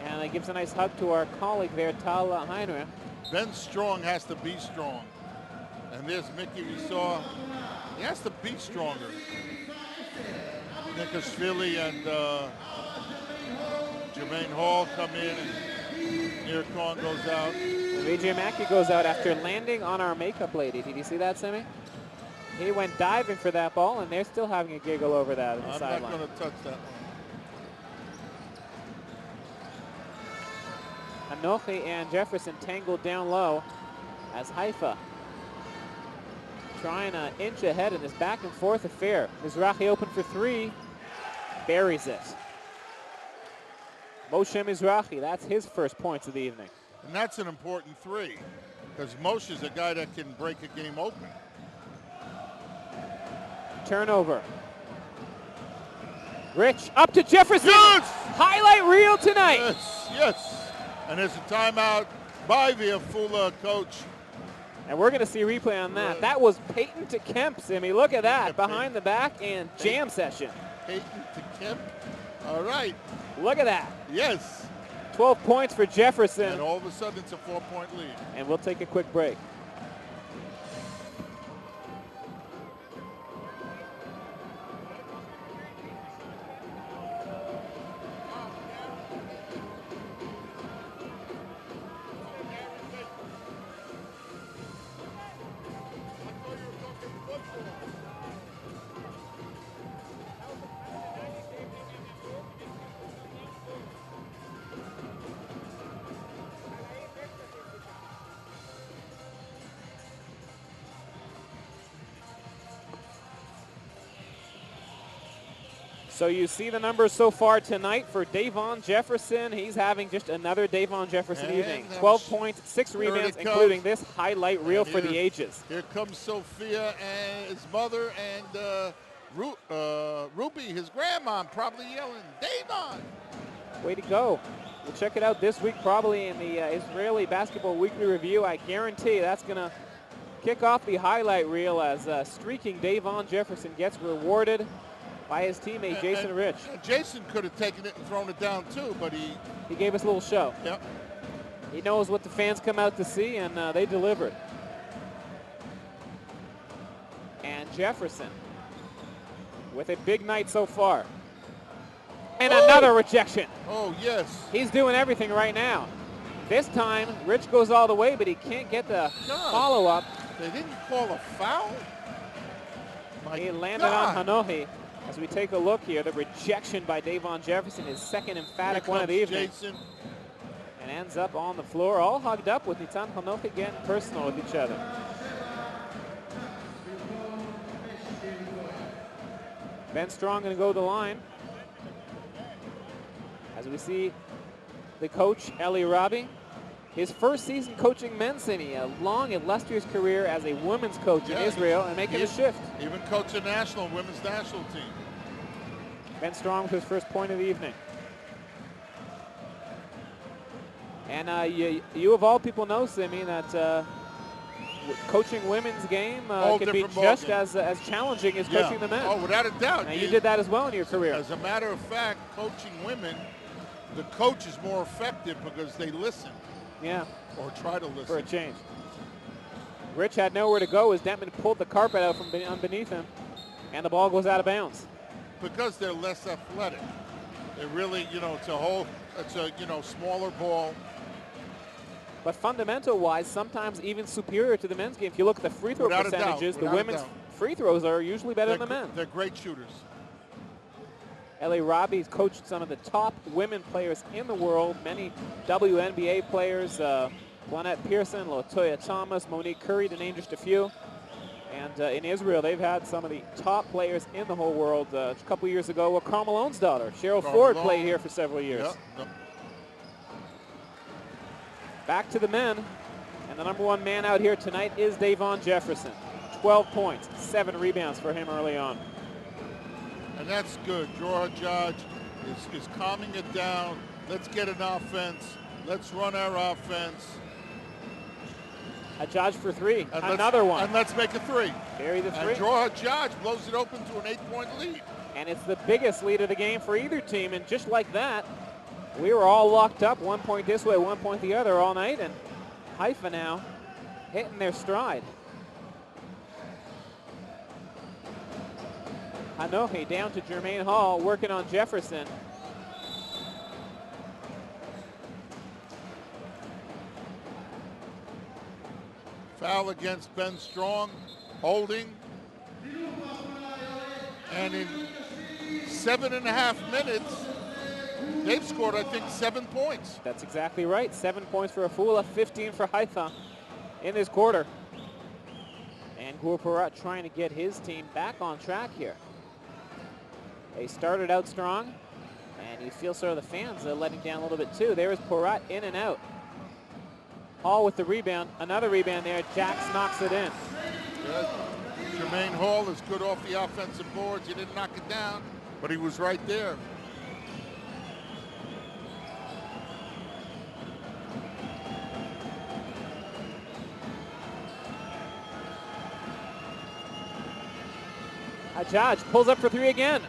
And it gives a nice hug to our colleague there, Tal Heinrich. Ben Strong has to be strong. And there's Mickey we saw. He has to be stronger. Nikashvili and Jermaine Hall come in, and Nir Khan goes out. BJ Mackey goes out after landing on our makeup lady. Did you see that, Simi? He went diving for that ball, and they're still having a giggle over that on the sideline. I'm not going to touch that one. Anochi and Jefferson tangled down low as Haifa trying to inch ahead in this back and forth affair. Mizrahi open for 3, buries it. Moshe Mizrahi, that's his first points of the evening. And that's an important 3, because Moshe's a guy that can break a game open. Turnover. Rich up to Jefferson. Yes! Highlight reel tonight. Yes, yes. And there's a timeout by the Afula coach. And we're going to see a replay on that. That was Peyton to Kemp, Simi. Look at that. Behind the back and jam session. Peyton to Kemp. All right. Look at that. Yes. 12 points for Jefferson. And all of a sudden, it's a 4-point lead. And we'll take a quick break. So you see the numbers so far tonight for Davon Jefferson. He's having just another Davon Jefferson evening. 12 points, 6 rebounds, including this highlight reel for the ages. Here comes Sophia and his mother and Ruby, his grandma, probably yelling, Davon! Way to go. We'll check it out this week, probably in the Israeli Basketball Weekly Review. I guarantee that's going to kick off the highlight reel as streaking Davon Jefferson gets rewarded by his teammate Jason Rich. Jason could have taken it and thrown it down too, but he gave us a little show. Yep. He knows what the fans come out to see, and they delivered. And Jefferson with a big night so far. And another rejection. Oh, yes. He's doing everything right now. This time, Rich goes all the way, but he can't get the follow-up. They didn't call a foul? He landed on Hanohi. As we take a look here, the rejection by Davon Jefferson, his second emphatic one of the evening. Jason. And ends up on the floor, all hugged up with Nitan Hanohi getting personal with each other. Ben Strong going to go to the line. As we see the coach, Eli Rabi. His first season coaching men's city, a long, illustrious career as a women's coach in Israel, and making a shift. Even coached a women's national team. Ben Strong with his first point of the evening. And you of all people know, Simi, that coaching women's game can be just as challenging as coaching the men. Oh, without a doubt. And you did that as well in your career. As a matter of fact, coaching women, the coach is more effective because they listen. Yeah. Or try to listen. For a change. Rich had nowhere to go as Detman pulled the carpet out from underneath him, and the ball goes out of bounds. Because they're less athletic. They really, it's a smaller ball. But fundamental-wise, sometimes even superior to the men's game. If you look at the free throw percentages, the women's free throws are usually better than the men. They're great shooters. Eli Rabi's coached some of the top women players in the world, many WNBA players, Lynette Pearson, Latoya Thomas, Monique Curry, to name just a few. And in Israel, they've had some of the top players in the whole world. A couple years ago, Karl Malone's daughter, Cheryl Ford, played here for several years. Yep. Back to the men. And the number one man out here tonight is Davon Jefferson. 12 points, 7 rebounds for him early on. And that's good. Jorah Judge is calming it down. Let's get an offense. Let's run our offense. A Judge for 3. And Another one. And let's make a 3. Carry the 3. And Jorah Judge blows it open to an 8-point lead. And it's the biggest lead of the game for either team. And just like that, we were all locked up, 1 point this way, 1 point the other all night. And Haifa now hitting their stride. Hanochi down to Jermaine Hall, working on Jefferson. Foul against Ben Strong, holding. And in 7.5 minutes, they've scored, I think, 7 points. That's exactly right. 7 points for Afula, 15 for Haifa in this quarter. And Gur Porat trying to get his team back on track here. They started out strong, and you feel sort of the fans are letting down a little bit too. There is Porat in and out. Hall with the rebound. Another rebound there. Jax knocks it in. Good. Jermaine Hall is good off the offensive boards. He didn't knock it down, but he was right there. Hajjaj pulls up for 3 again.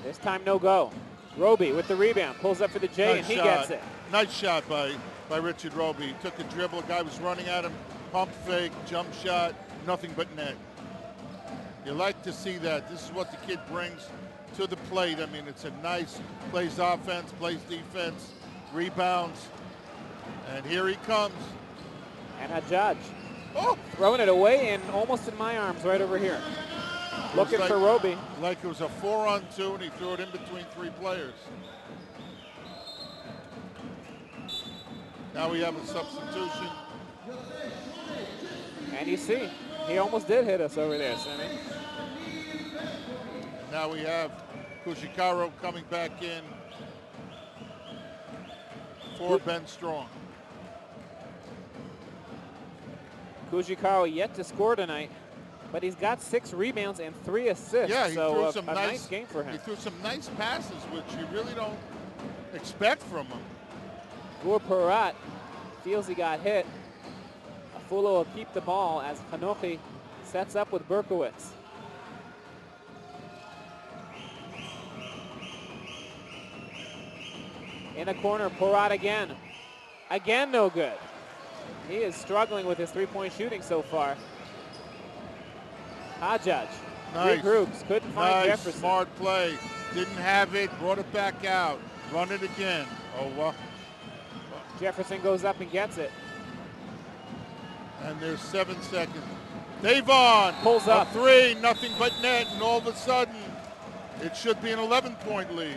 This time no go. Roby with the rebound, pulls up for the J, and he gets it. Nice shot by Richard Roby. He took a dribble, guy was running at him, pump fake, jump shot, nothing but net. You like to see that. This is what the kid brings to the plate. I mean, it's a nice, plays offense, plays defense, rebounds, and here he comes. And Hajjaj throwing it away and almost in my arms right over here. Looking for Roby. Like it was a 4-on-2, and he threw it in between 3 players. Now we have a substitution. And you see, he almost did hit us over there, Sammy. And now we have Kushikaro coming back in for Ben Strong. Kushikaro yet to score tonight, but he's got 6 rebounds and 3 assists. Yeah, he so threw some nice game for him. He threw some nice passes, which you really don't expect from him. Gur Porat feels he got hit. Afula will keep the ball as Hanochi sets up with Berkowitz. In the corner, Porat again. Again, no good. He is struggling with his 3-point shooting so far. Hajjaj regroups, couldn't find Jefferson. Smart play. Didn't have it, brought it back out. Run it again. Oh, well. Jefferson goes up and gets it. And there's 7 seconds. Davon pulls up. 3, nothing but net, and all of a sudden, it should be an 11-point lead.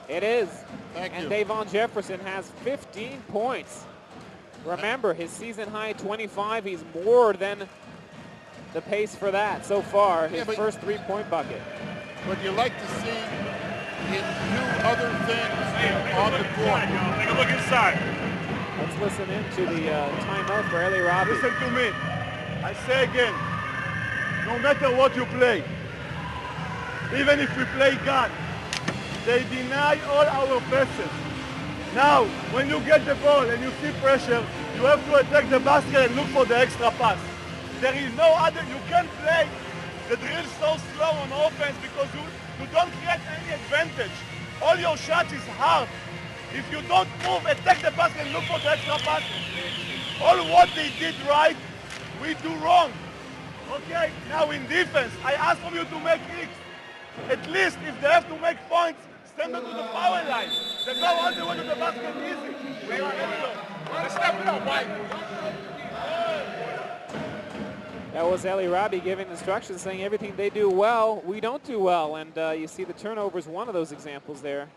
It is. Thank you. And Davon Jefferson has 15 points. Remember, his season high 25. He's more than the pace for that so far. His first 3-point bucket. But you like to see him do other things on the court. Take a look inside. Let's listen in to the timeout for Eli Robbie. Listen to me. I say again, no matter what you play, even if we play God, they deny all our passes. Now, when you get the ball and you see pressure, you have to attack the basket and look for the extra pass. There is no other, you can't play the drill so slow on offense because you don't create any advantage. All your shots is hard. If you don't move, attack the basket and look for the extra pass. All what they did right, we do wrong. Okay, now in defense, I ask from you to make X. At least if they have to make points, stand up to the power line. They go all the way to the basket easy. Step it up, Mike. That was Eli Robbie giving instructions, saying everything they do well, we don't do well. And you see the turnovers, one of those examples there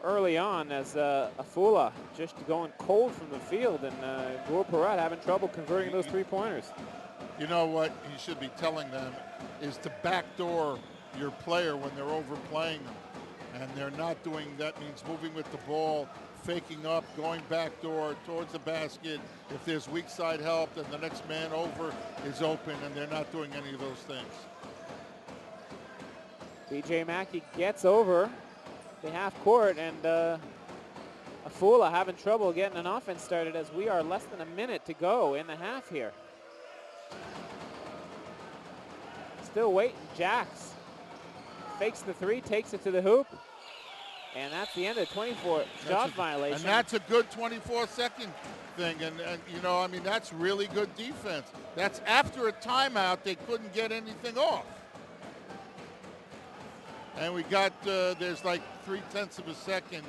early on as Afula just going cold from the field, and Gur Porat having trouble converting those 3-pointers. You know what you should be telling them is to backdoor your player when they're overplaying them. And they're not doing that. Means moving with the ball, faking up, going backdoor towards the basket. If there's weak side help, then the next man over is open, and they're not doing any of those things. B.J. Mackey gets over the half court, and Afula having trouble getting an offense started as we are less than a minute to go in the half here. Still waiting. Jax fakes the three, takes it to the hoop, and that's the end of the 24 shot violation. And that's a good 24-second thing, and you know, I mean, that's really good defense. That's after a timeout, they couldn't get anything off. And we got, there's like 0.3 of a second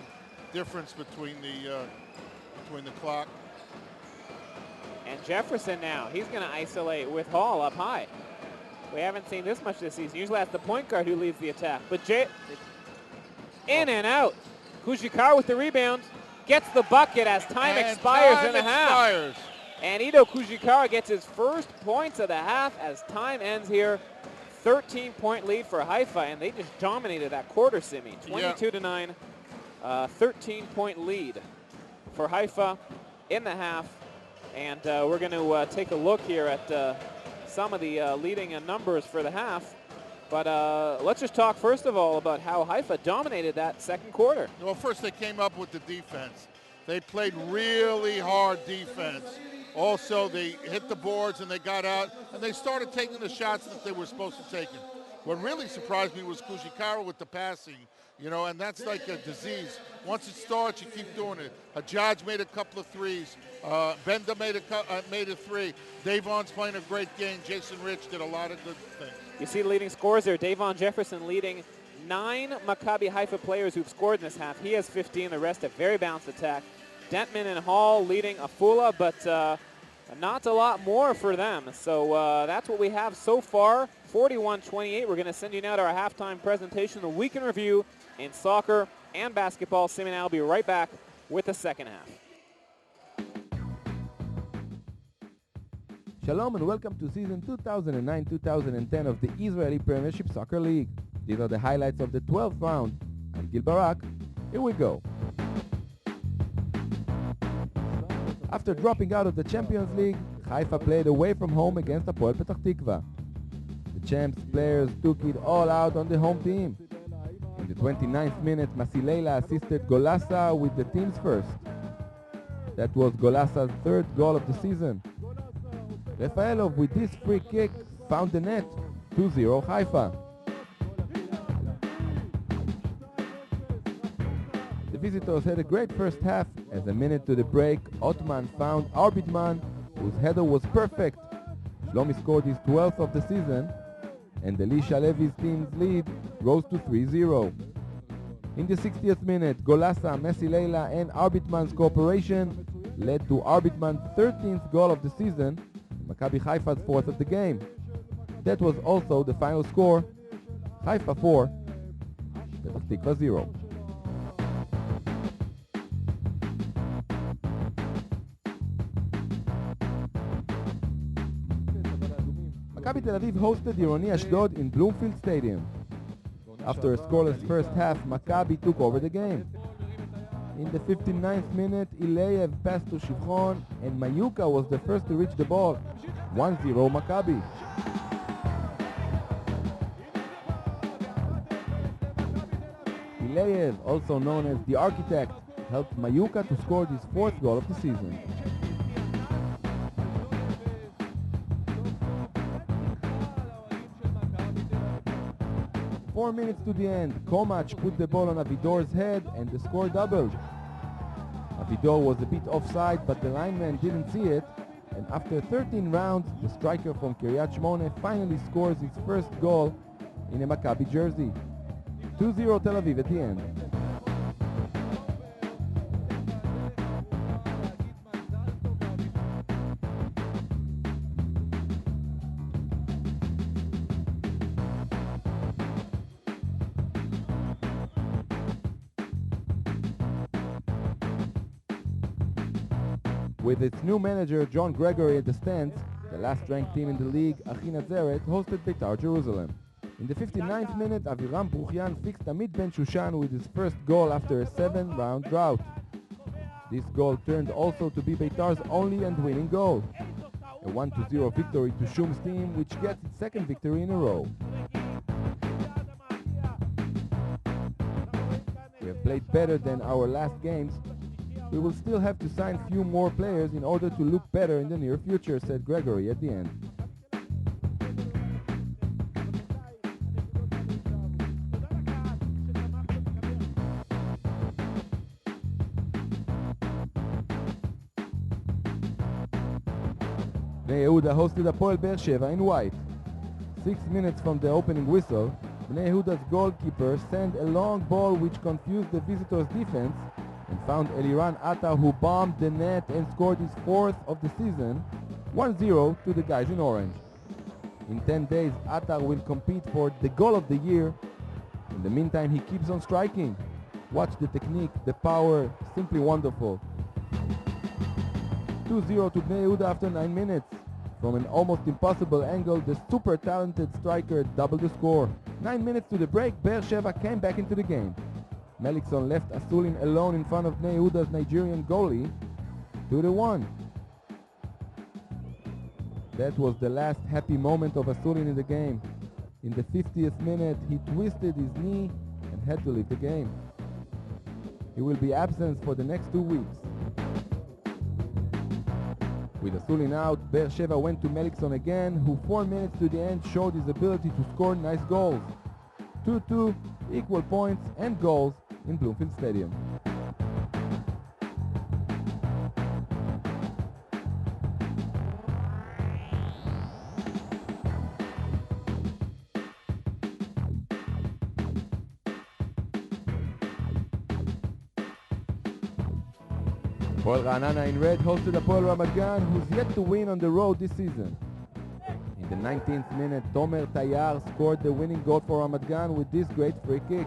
difference between the clock. And Jefferson now, he's going to isolate with Hall up high. We haven't seen this much this season. Usually that's the point guard who leads the attack. But in and out. Kujikar with the rebound. Gets the bucket as time expires in the half. And Ido Kujikar gets his first points of the half as time ends here. 13-point lead for Haifa, and they just dominated that quarter, Simi. 22-9, 13-point lead for Haifa in the half. And we're going to take a look here at some of the leading numbers for the half. But let's just talk first of all about how Haifa dominated that second quarter. Well, first they came up with the defense. They played really hard defense. Also, they hit the boards and they got out and they started taking the shots that they were supposed to take. What really surprised me was Kujikara with the passing, you know, and that's like a disease. Once it starts, you keep doing it. Hajjaj made a couple of threes. Benda made a three. Davon's playing a great game. Jason Rich did a lot of good things. You see the leading scores there. Davon Jefferson leading 9 Maccabi Haifa players who've scored in this half. He has 15. The rest have very balanced attack. Dentman and Hall leading Afula, but not a lot more for them. So that's what we have so far, 41-28. We're going to send you now to our halftime presentation, the week in review in soccer and basketball. Sim and I will be right back with the second half. Shalom and welcome to season 2009-2010 of the Israeli Premiership Soccer League. These are the highlights of the 12th round. I'm Gil Barak. Here we go. After dropping out of the Champions League, Haifa played away from home against Hapoel Petach Tikva. The champs players took it all out on the home team. In the 29th minute, Masileila assisted Golasa with the team's first. That was Golasa's third goal of the season. Rafaelov with this free kick found the net, 2-0 Haifa. The visitors had a great first half. As a minute to the break, Otman found Arbitman, whose header was perfect. Shlomi scored his 12th of the season, and Elisha Levy's team's lead rose to 3-0. In the 60th minute, Golasa, Messi Leila, and Arbitman's cooperation led to Arbitman's 13th goal of the season, Maccabi Haifa's 4th of the game. That was also the final score, Haifa 4, Petach Tikva 0. Maccabi Tel Aviv hosted Ironi Ashdod in Bloomfield Stadium. After a scoreless first half, Maccabi took over the game. In the 59th minute, Ileyev passed to Shifron, and Mayuka was the first to reach the ball. 1-0 Maccabi. Ileyev, also known as the Architect, helped Mayuka to score his 4th goal of the season. 4 minutes to the end, Komach put the ball on Avidor's head and the score doubled. Avidor was a bit offside, but the lineman didn't see it, and after 13 rounds, the striker from Kiryat Shmone finally scores his first goal in a Maccabi jersey. 2-0 Tel Aviv at the end. With its new manager John Gregory at the stands, The last ranked team in the league, Achi Nazeret, hosted Beitar Jerusalem. In the 59th minute, Aviram Bruchian fixed Amit Ben Shushan with his first goal after a 7-round drought. This goal turned also to be Beitar's only and winning goal. A 1-0 victory to Shum's team, which gets its second victory in a row. We have played better than our last games. We will still have to sign few more players in order to look better in the near future, said Gregory at the end. Bnei Yehuda hosted Hapoel Be'er Sheva in white. 6 minutes from the opening whistle, Bnei Yehuda's goalkeeper sent a long ball which confused the visitors' defense and found Eliran Atta, who bombed the net and scored his 4th of the season, 1-0 to the guys in orange. In 10 days, Atta will compete for the goal of the year. In the meantime, he keeps on striking. Watch the technique, the power, simply wonderful. 2-0 to Bnei Yehuda after 9 minutes. From an almost impossible angle, the super talented striker doubled the score. 9 minutes to the break, Be'er Sheva came back into the game. Melikson left Asulin alone in front of Bnei Yehuda's Nigerian goalie, 2-1. That was the last happy moment of Asulin in the game. In the 50th minute, he twisted his knee and had to leave the game. He will be absent for the next 2 weeks. With Asulin out, Be'er Sheva went to Melikson again, who 4 minutes to the end showed his ability to score nice goals. 2-2, equal points and goals in Bloomfield Stadium. Hapoel Ra'anana in red hosted Hapoel Ramat Gan, who's yet to win on the road this season. In the 19th minute, Tomer Tayar scored the winning goal for Ramat Gan with this great free kick.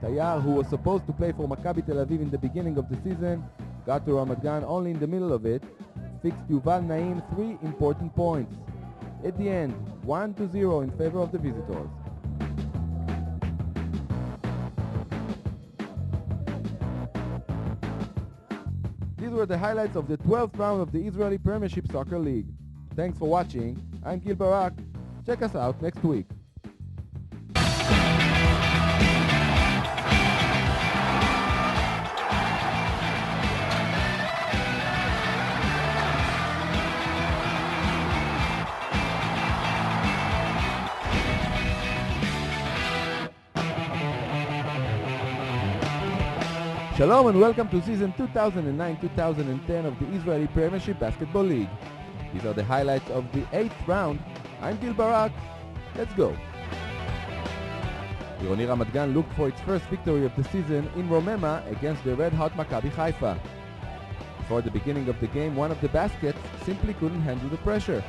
Tayar, who was supposed to play for Maccabi Tel Aviv in the beginning of the season, got to Ramat Gan only in the middle of it, fixed Yuval Naim 3 important points. At the end, 1-0 in favor of the visitors. These were the highlights of the 12th round of the Israeli Premiership Soccer League. Thanks for watching. I'm Gil Barak. Check us out next week. Shalom and welcome to season 2009-2010 of the Israeli Premiership Basketball League. These are the highlights of the 8th round. I'm Gil Barak. Let's go. Ironi Ramat Gan looked for its first victory of the season in Romema against the red-hot Maccabi Haifa. Before the beginning of the game, one of the baskets simply couldn't handle the pressure.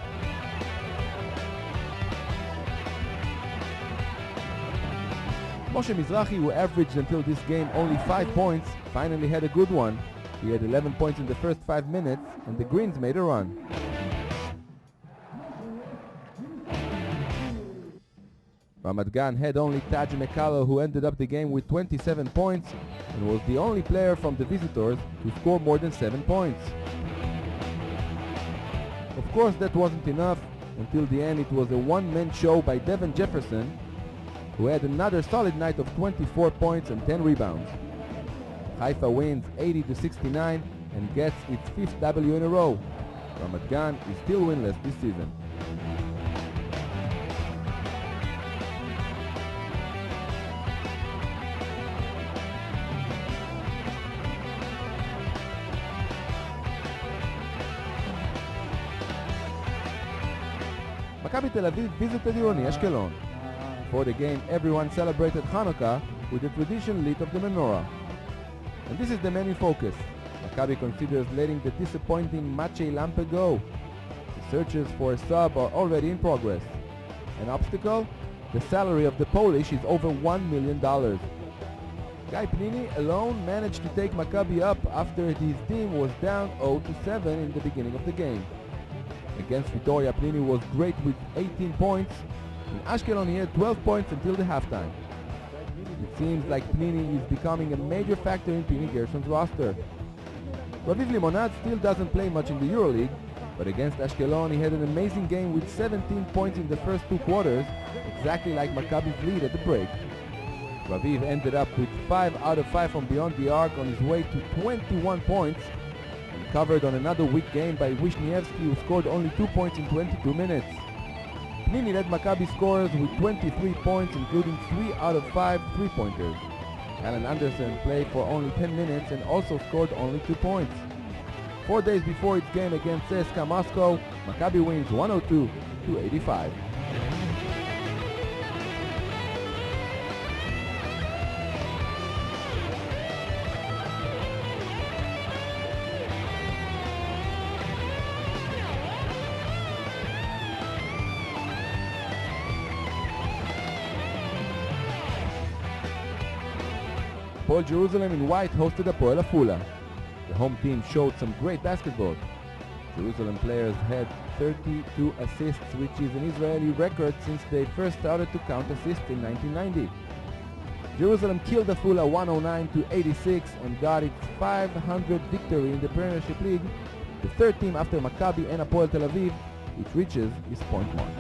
Moshe Mizrahi, who averaged until this game only 5 points, finally had a good one. He had 11 points in the first 5 minutes, and the Greens made a run. Ramat Gan had only Taj McCallum, who ended up the game with 27 points and was the only player from the visitors to score more than 7 points. Of course, that wasn't enough. Until the end, it was a one-man show by Devin Jefferson, who had another solid night of 24 points and 10 rebounds. Haifa wins 80-69 and gets its 5th W in a row. Ramat Gan is still winless this season. Maccabi Tel Aviv visited Ironi Ashkelon. Before the game, everyone celebrated Hanukkah with the tradition lit of the menorah. And this is the main focus. Maccabi considers letting the disappointing Maciej Lampe go. The searches for a sub are already in progress. An obstacle? The salary of the Polish is over $1 million. Guy Pnini alone managed to take Maccabi up after his team was down 0-7 in the beginning of the game. Against Vitoria, Pliny was great with 18 points. In Ashkelon, he had 12 points until the halftime. It seems like Pliny is becoming a major factor in Pliny Gershon's roster. Raviv Limonad still doesn't play much in the EuroLeague, but against Ashkelon he had an amazing game with 17 points in the first 2 quarters, exactly like Maccabi's lead at the break. Raviv ended up with 5 out of 5 from beyond the arc on his way to 21 points, and covered on another weak game by Wisniewski, who scored only 2 points in 22 minutes. Pliny led Maccabi scorers with 23 points, including 3 out of 5 3-pointers. Alan Anderson played for only 10 minutes and also scored only 2 points. 4 days before its game against CSKA Moscow, Maccabi wins 102-85. Hapoel Jerusalem in white hosted Hapoel Afula. The home team showed some great basketball. Jerusalem players had 32 assists, which is an Israeli record since they first started to count assists in 1990. Jerusalem killed Afula 109-86 and got its 500th victory in the Premiership League, the third team after Maccabi and Hapoel Tel Aviv, which reaches its point mark.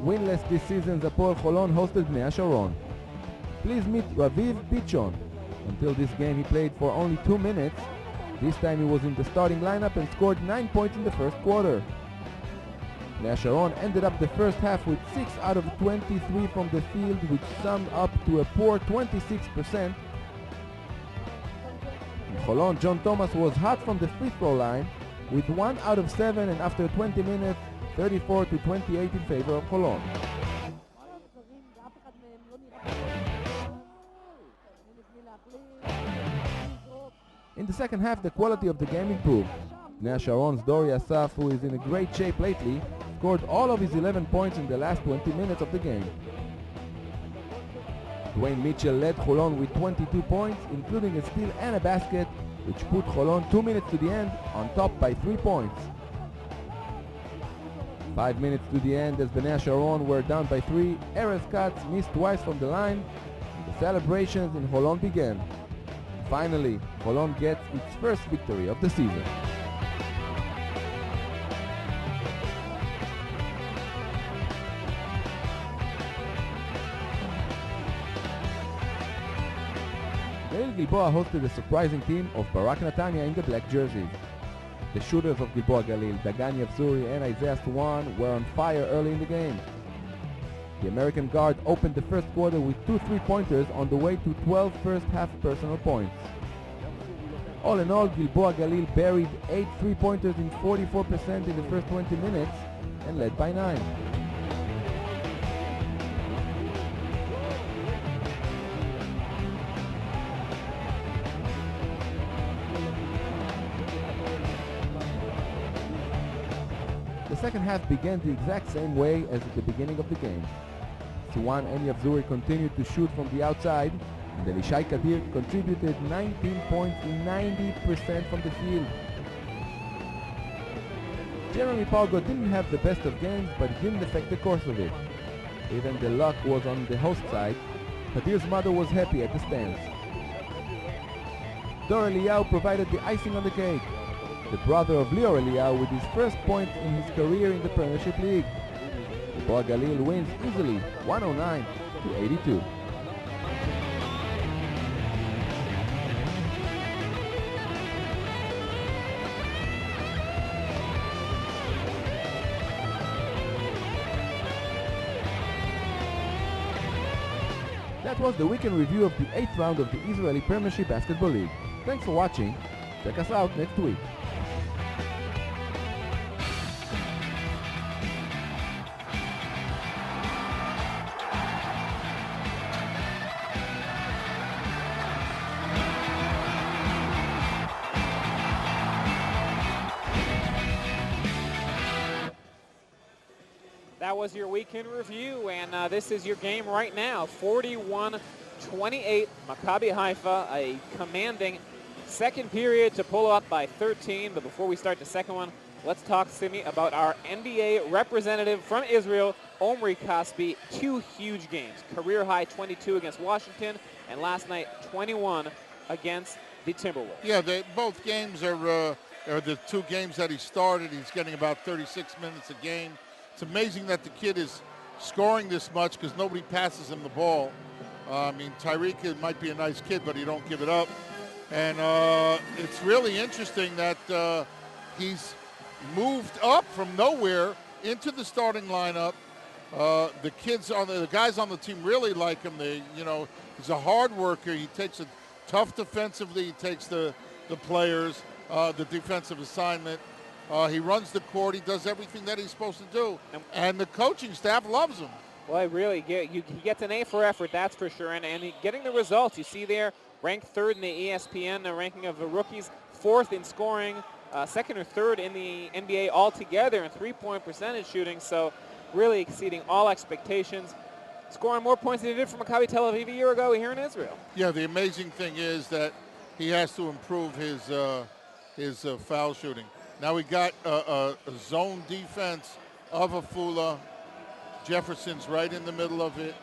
Winless this season, Hapoel Holon hosted Bnei Hasharon. Please meet Raviv Pichon. Until this game he played for only 2 minutes. This time he was in the starting lineup and scored 9 points in the first quarter. Bnei Hasharon ended up the first half with 6 out of 23 from the field, which summed up to a poor 26%. In Holon, John Thomas was hot from the free throw line with 1 out of 7, and after 20 minutes 34-28 in favor of Holon. In the second half, the quality of the game improved. Bnei Hasharon's Dori Asaf, who is in a great shape lately, scored all of his 11 points in the last 20 minutes of the game. Dwayne Mitchell led Holon with 22 points, including a steal and a basket, which put Holon 2 minutes to the end on top by 3 points. 5 minutes to the end, as Bnei Hasharon were down by 3, Erez Katz missed twice from the line. The celebrations in Holon began. Finally, Holon gets its first victory of the season. Gail Gilboa hosted a surprising team of Barak Netanya in the black jerseys. The shooters of Gilboa Galil, Dagan Yavzuri and Isaiah Swan, were on fire early in the game. The American guard opened the first quarter with 2 3-pointers on the way to 12 first-half personal points. All in all, Gilboa Galil buried 8 3-pointers in 44% in the first 20 minutes and led by 9. The second half began the exact same way as at the beginning of the game. Swan and Yavzuri continued to shoot from the outside, and Elishai Kadir contributed 19 points in 90% from the field. Jeremy Pargo didn't have the best of games, but it didn't affect the course of it. Even the luck was on the host side. Kadir's mother was happy at the stands. Dor Eliyahu provided the icing on the cake. The brother of Lior Eliyahu with his first point in his career in the Premiership League. Gilboa Galil wins easily, 109-82. That was the weekend review of the 8th round of the Israeli Premiership Basketball League. Thanks for watching. Check us out next week. That was your weekend review, and this is your game right now. 41-28, Maccabi Haifa, a commanding second period to pull up by 13. But before we start the second one, let's talk, Simi, about our NBA representative from Israel, Omri Caspi. 2 huge games. Career high 22 against Washington, and last night 21 against the Timberwolves. Yeah, both games are the 2 games that he started. He's getting about 36 minutes a game. It's amazing that the kid is scoring this much because nobody passes him the ball. I mean, Tyreek might be a nice kid, but he don't give it up. And it's really interesting that he's moved up from nowhere into the starting lineup. The guys on the team really like him. He's a hard worker. He takes it tough defensively. He takes the players, the defensive assignment. He runs the court. He does everything that he's supposed to do. And the coaching staff loves him. Well, he gets an A for effort, that's for sure. And getting the results, you see there, ranked 3rd in the ESPN ranking of the rookies, 4th in scoring, 2nd or 3rd in the NBA altogether in three-point percentage shooting. So really exceeding all expectations. Scoring more points than he did for Maccabi Tel Aviv a year ago here in Israel. Yeah, the amazing thing is that he has to improve his foul shooting. Now we got a zone defense of Afula. Jefferson's right in the middle of it,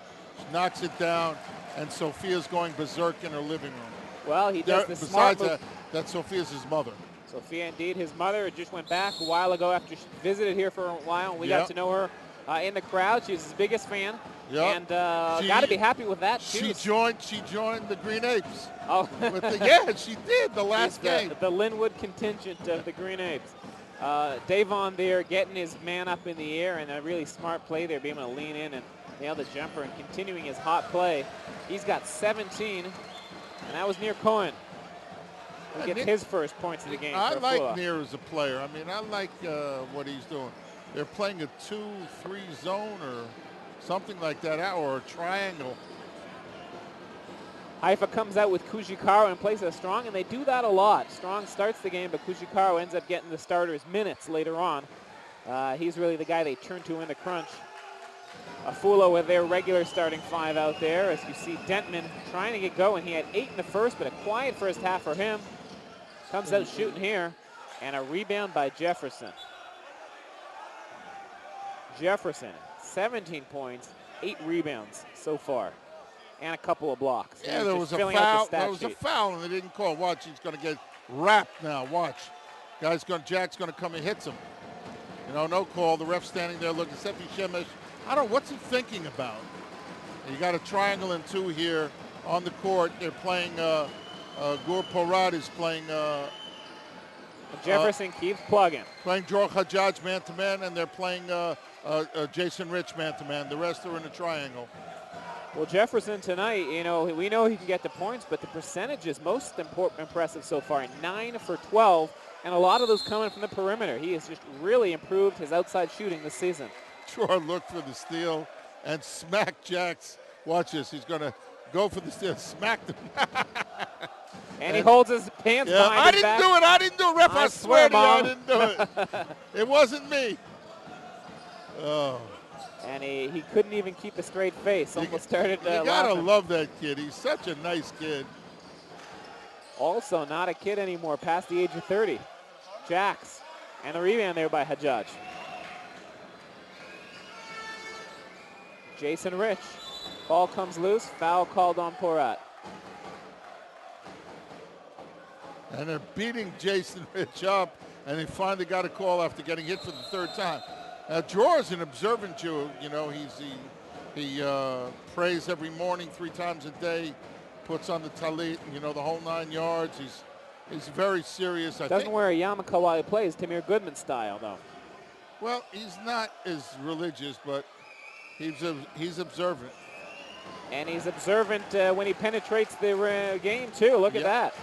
knocks it down, and Sophia's going berserk in her living room. Well, he does the smart move. Besides that Sophia's his mother. Sophia, indeed, his mother just went back a while ago after she visited here for a while, and we got to know her in the crowd. She was his biggest fan. Yep. And got to be happy with that, too. She joined the Green Apes. Oh. She did the last game. The Linwood contingent of the Green Apes. Davon there getting his man up in the air, and a really smart play there, being able to lean in and nail the jumper and continuing his hot play. He's got 17, and that was Nir Cohen, who gets his first points of the game. I like Nir as a player. I mean, I like what he's doing. They're playing a 2-3 zone or something like that, or a triangle. Haifa comes out with Kujikaru and plays as Strong, and they do that a lot. Strong starts the game, but Kujikaru ends up getting the starters minutes later on. He's really the guy they turn to in the crunch. Afula with their regular starting 5 out there. As you see, Dentman trying to get going. He had 8 in the first, but a quiet first half for him. Comes out shooting here, and a rebound by Jefferson. Jefferson, 17 points, 8 rebounds so far, and a couple of blocks. Yeah, there was a foul. There was a foul, and they didn't call. Watch, he's going to get wrapped now. Watch, Jack's going to come and hits him. No call. The ref standing there looking. Sefi Shemesh, I don't know what's he thinking about. You got a triangle and 2 here on the court. They're playing. Gur Porad is playing. Jefferson keeps plugging. Playing Dror Hajjaj man-to-man, and they're playing Jason Rich man-to-man. The rest are in a triangle. Well, Jefferson tonight, we know he can get the points, but the percentage is most impressive so far. 9 for 12, and a lot of those coming from the perimeter. He has just really improved his outside shooting this season. Dror looked for the steal and smacked Jax. Watch this. He's going to go for the steal. Smacked him. And he holds his hands behind his back. I didn't do it, ref. I swear to you, I didn't do it. It wasn't me. Oh. And he couldn't even keep a straight face. Almost started You gotta love that kid. He's such a nice kid. Also not a kid anymore, past the age of 30. Jax. And the rebound there by Hajjaj. Jason Rich. Ball comes loose. Foul called on Porat. And they're beating Jason Rich up, and they finally got a call after getting hit for the 3rd time. Dror is an observant Jew. He prays every morning 3 times a day, puts on the talit, the whole 9 yards. He's very serious. Doesn't wear a yarmulke while he plays, Tamir Goodman style, though. Well, he's not as religious, but he's observant. And he's observant when he penetrates the game, too. Look at that.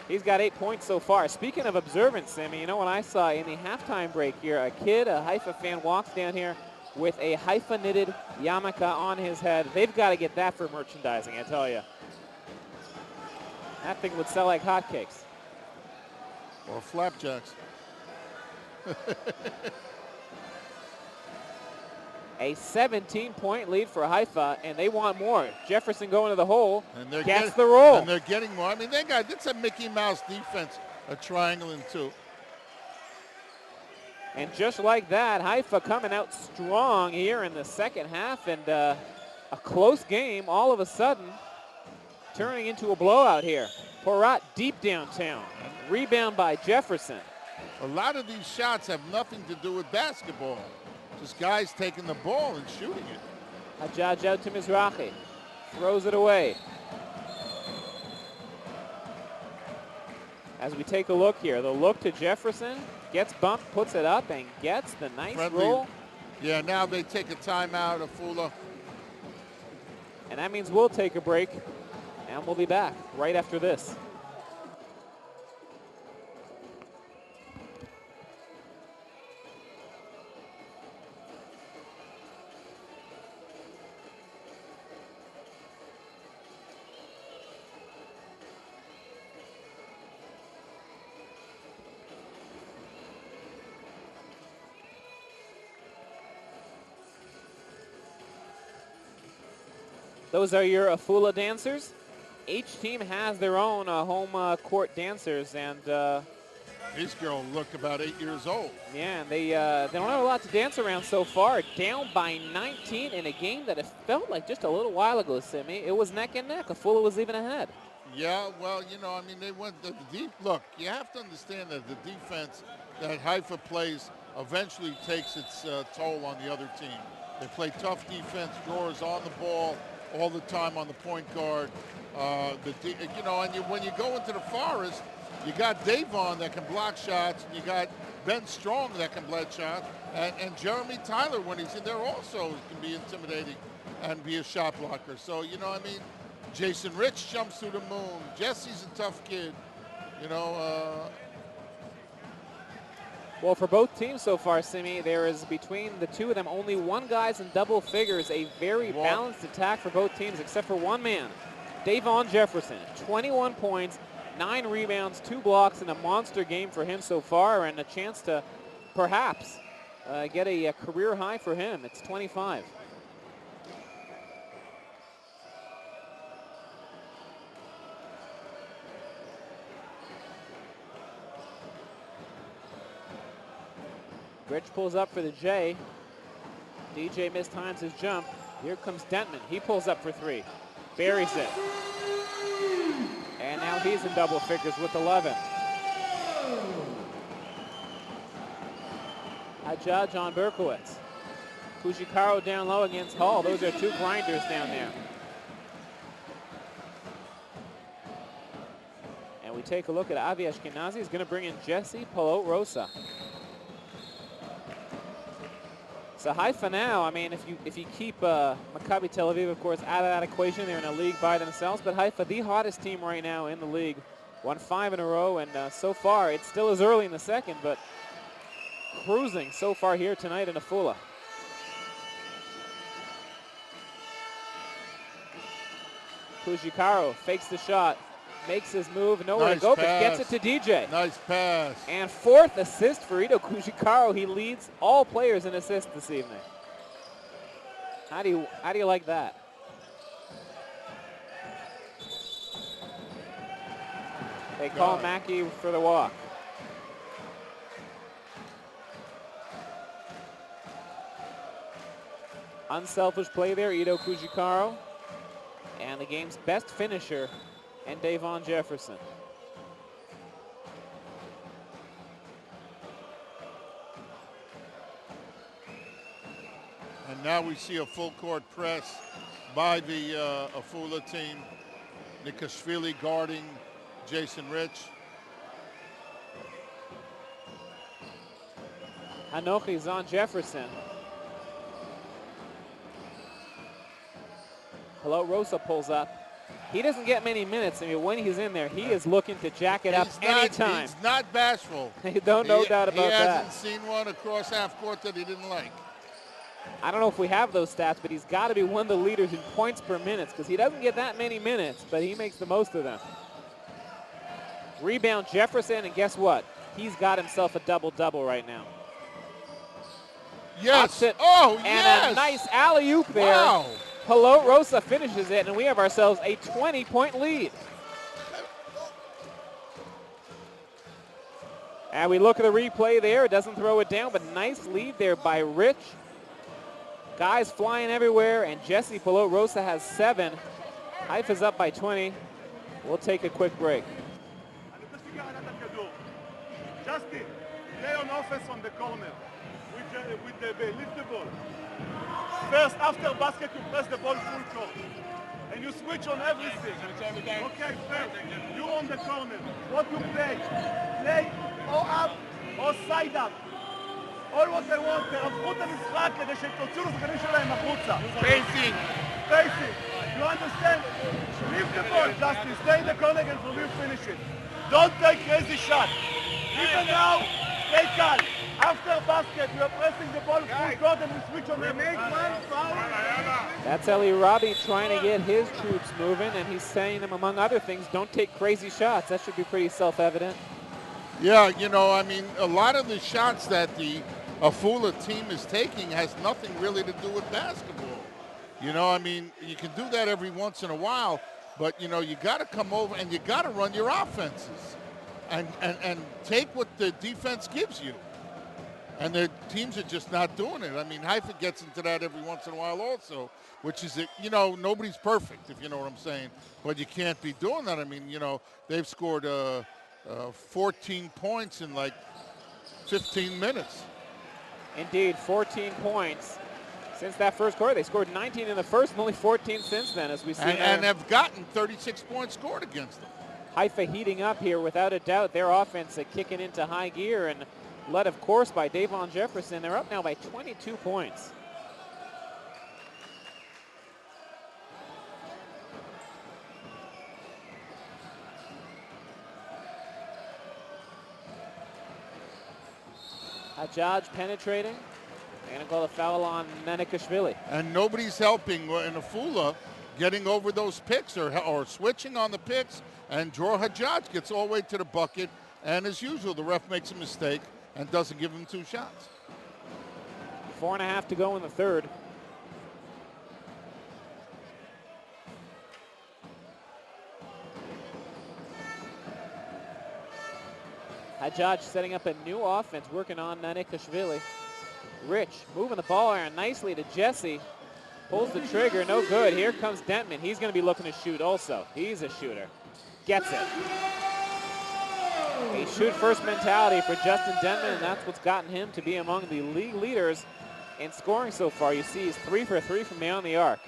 He's got 8 points so far. Speaking of observance, Sammy, what I saw in the halftime break here? A kid, a Haifa fan, walks down here with a Haifa knitted yarmulke on his head. They've got to get that for merchandising, I tell you. That thing would sell like hotcakes. Or flapjacks. A 17-point lead for Haifa, and they want more. Jefferson going to the hole, And they're gets the roll. And they're getting more. I mean, that's a Mickey Mouse defense, a triangle and two. And just like that, Haifa coming out strong here in the second half, and a close game all of a sudden turning into a blowout here. Porat deep downtown. Rebound by Jefferson. A lot of these shots have nothing to do with basketball. Just guys taking the ball and shooting it. Hajjaj out to Mizrahi. Throws it away. As we take a look here, the look to Jefferson. Gets bumped, puts it up, and gets the nice roll. Yeah, now they take a timeout, Afula. And that means we'll take a break, and we'll be back right after this. Those are your Afula dancers. Each team has their own home court dancers, and these girls look about 8 years old. Yeah, and they don't have a lot to dance around so far. Down by 19 in a game that it felt like just a little while ago, Simi. It was neck and neck. Afula was even ahead. Yeah, well, you know, I mean, they went the deep. Look, you have to understand that the defense that Haifa plays eventually takes its toll on the other team. They play tough defense, drawers on the ball all the time on the point guard. You know, and when you go into the Forest, you got Davon that can block shots, and you got Ben Strong that can block shots, and Jeremy Tyler, when he's in there, also can be intimidating and be a shot blocker. So, you know, I mean, Jason Rich jumps through the moon. Jesse's a tough kid, you know. Well, for both teams so far, Simi, there is between the two of them only one guy's in double figures. A very balanced attack for both teams, except for one man, Davon Jefferson. 21 points, 9 rebounds, 2 blocks, and a monster game for him so far, and a chance to perhaps get a career high for him. It's 25. Rich pulls up for the J. DJ mistimes his jump. Here comes Dentman. He pulls up for 3. Buries it. And now he's in double figures with 11. Hajjaj on Berkowitz. Kujikaro down low against Hall. Those are 2 grinders down there. And we take a look at Avi Ashkenazi. He's going to bring in Jesse Polot-Rosa. So Haifa now, I mean, if you keep Maccabi Tel Aviv, of course, out of that equation, they're in a league by themselves. But Haifa, the hottest team right now in the league, won 5 in a row, and so far, it still is early in the second, but cruising so far here tonight in Afula. Kujikaro fakes the shot, makes his move, nowhere to go, but gets it to DJ. Nice pass. And 4th assist for Ito Kujikaro. He leads all players in assists this evening. How do you like that? They call Mackey for the walk. Unselfish play there, Ito Kujikaro. And the game's best finisher, and Davon Jefferson. And now we see a full court press by the Afula team. Nikashvili guarding Jason Rich. Hanochi's on Jefferson. Polot-Rosa pulls up. He doesn't get many minutes. I mean, when he's in there, he is looking to jack it up anytime. He's not bashful. No doubt about that. He hasn't seen one across half court that he didn't like. I don't know if we have those stats, but he's got to be one of the leaders in points per minute because he doesn't get that many minutes, but he makes the most of them. Rebound Jefferson, and guess what? He's got himself a double-double right now. Yes. It. Oh, and yes. a nice alley-oop there. Wow. Hapoel Rosa finishes it, and we have ourselves a 20-point lead. And we look at the replay there. It doesn't throw it down, but nice lead there by Rich. Guys flying everywhere, and Jesse Hapoel Rosa has 7. Haifa's up by 20. We'll take a quick break. Justin, play on offense on the corner with the lift the ball. First, after basket, you press the ball full court. And you switch on everything. Okay, first, you on the corner. What you play? Play or up or side up. All what they want, תרווחו את המשחק כדי שתוציאו לשחקנים שלהם החוצה. Spacing. Spacing. You understand? Leave the ball, Justin. Stay in the corner and for you finish it. Don't take crazy shot. Even now, stay calm. After basket, you are pressing the ball full court and we switch on them. Make one foul. That's Eli Robbie trying to get his troops moving, and he's saying them, among other things, don't take crazy shots. That should be pretty self-evident. Yeah, you know, I mean, a lot of the shots that the Afula team is taking has nothing really to do with basketball. You know, I mean, you can do that every once in a while, but, you know, you got to come over and you got to run your offenses and take what the defense gives you. And the teams are just not doing it. I mean, Haifa gets into that every once in a while also, which is, you know, nobody's perfect, if you know what I'm saying. But you can't be doing that. I mean, you know, they've scored 14 points in like 15 minutes. Indeed, 14 points. Since that first quarter, they scored 19 in the first and only 14 since then, as we see. And have gotten 36 points scored against them. Haifa heating up here without a doubt. Their offense kicking into high gear and led, of course, by Davon Jefferson. They're up now by 22 points. Hajjaj penetrating. They're going to call a foul on Nanikashvili. And nobody's helping in Afula getting over those picks or switching on the picks. And Dror Hajjaj gets all the way to the bucket. And as usual, the ref makes a mistake and doesn't give him 2 shots. 4.5 to go in the third. Hajjaj setting up a new offense, working on Nanikashvili. Rich moving the ball around nicely to Jesse. Pulls the trigger, no good. Here comes Dentman. He's going to be looking to shoot also. He's a shooter. Gets it. A shoot-first mentality for Justin Dentman, and that's what's gotten him to be among the league leaders in scoring so far. You see he's 3 for 3 from beyond the arc.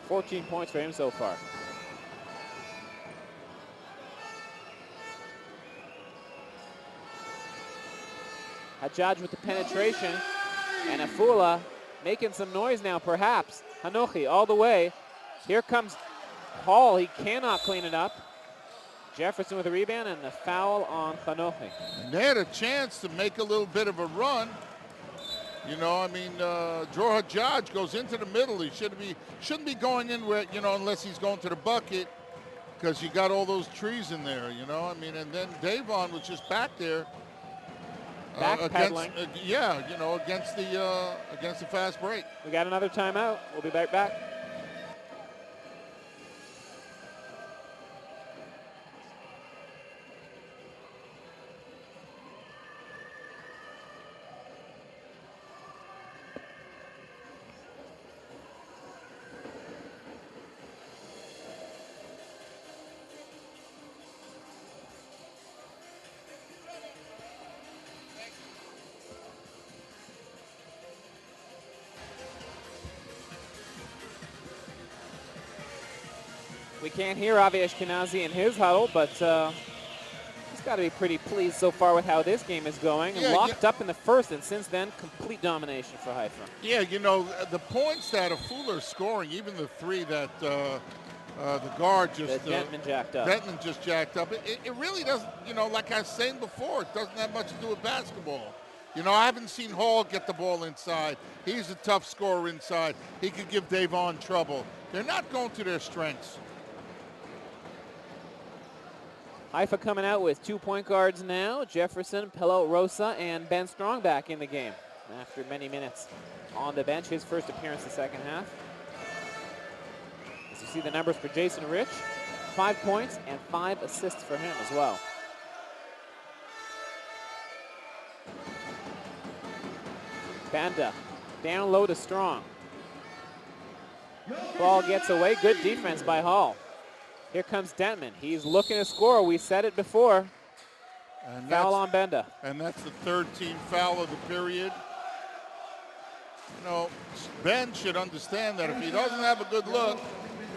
14 points for him so far. Hajjaj with the penetration, and Afula making some noise now, perhaps. Hanochi all the way. Here comes Hall. He cannot clean it up. Jefferson with a rebound and the foul on Hanochi. And they had a chance to make a little bit of a run. You know, I mean, Dror Hajjaj goes into the middle. He shouldn't be going in where, you know, unless he's going to the bucket, because you got all those trees in there, you know. I mean, and then Davon was just back there. Backpedaling. Yeah, you know, against the fast break. We got another timeout. We'll be right back. We can't hear Avi Ashkenazi in his huddle, but he's got to be pretty pleased so far with how this game is going. Yeah, locked up in the first, and since then, complete domination for Haifa. Yeah, you know, the points that Afula is scoring, even the 3 that the guard just Dentman jacked up. Dentman just jacked up. It really doesn't, you know, like I was saying before, it doesn't have much to do with basketball. You know, I haven't seen Hall get the ball inside. He's a tough scorer inside. He could give Davon trouble. They're not going to their strengths. Haifa coming out with 2 point guards now. Jefferson, Hapoel Rosa, and Ben Strong back in the game. after many minutes on the bench. His first appearance the second half. As you see the numbers for Jason Rich, 5 points and 5 assists for him as well. Banda down low to Strong. Ball gets away. Good defense by Hall. Here comes Dentman. He's looking to score. We said it before. And foul on Benda. And that's the third team foul of the period. You know, Ben should understand that if he doesn't have a good look,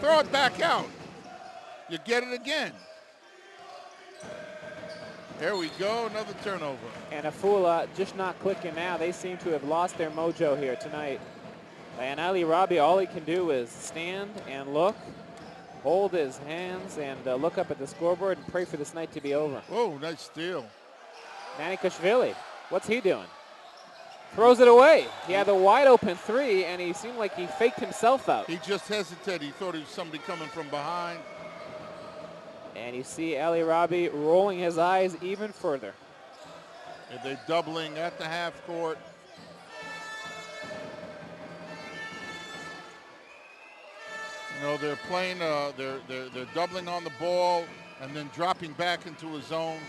throw it back out. You get it again. There we go, another turnover. And Afula just not clicking now. They seem to have lost their mojo here tonight. And Ali Rabi, all he can do is stand and look, hold his hands, and look up at the scoreboard and pray for this night to be over. Oh, nice steal. Manikashvili, what's he doing? Throws it away. He had the wide open three, and he seemed like he faked himself out. He just hesitated. He thought he was somebody coming from behind. And you see Ali Rabi rolling his eyes even further. And they're doubling at the half court. You know, they're playing, they're doubling on the ball and then dropping back into a zone.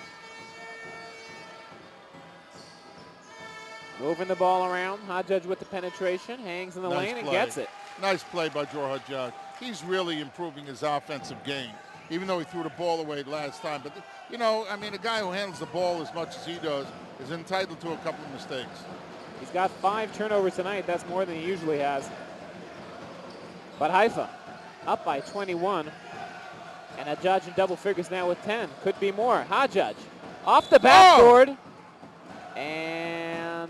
Moving the ball around. Hadjadj with the penetration, hangs in the lane and gets it. Nice play by Jor Hadjadj. He's really improving his offensive game, even though he threw the ball away last time. But, you know, I mean, a guy who handles the ball as much as he does is entitled to a couple of mistakes. He's got 5 turnovers tonight. That's more than he usually has. But Haifa up by 21. And Hadjadj in double figures now with 10. Could be more. Hadjadj off the backboard. And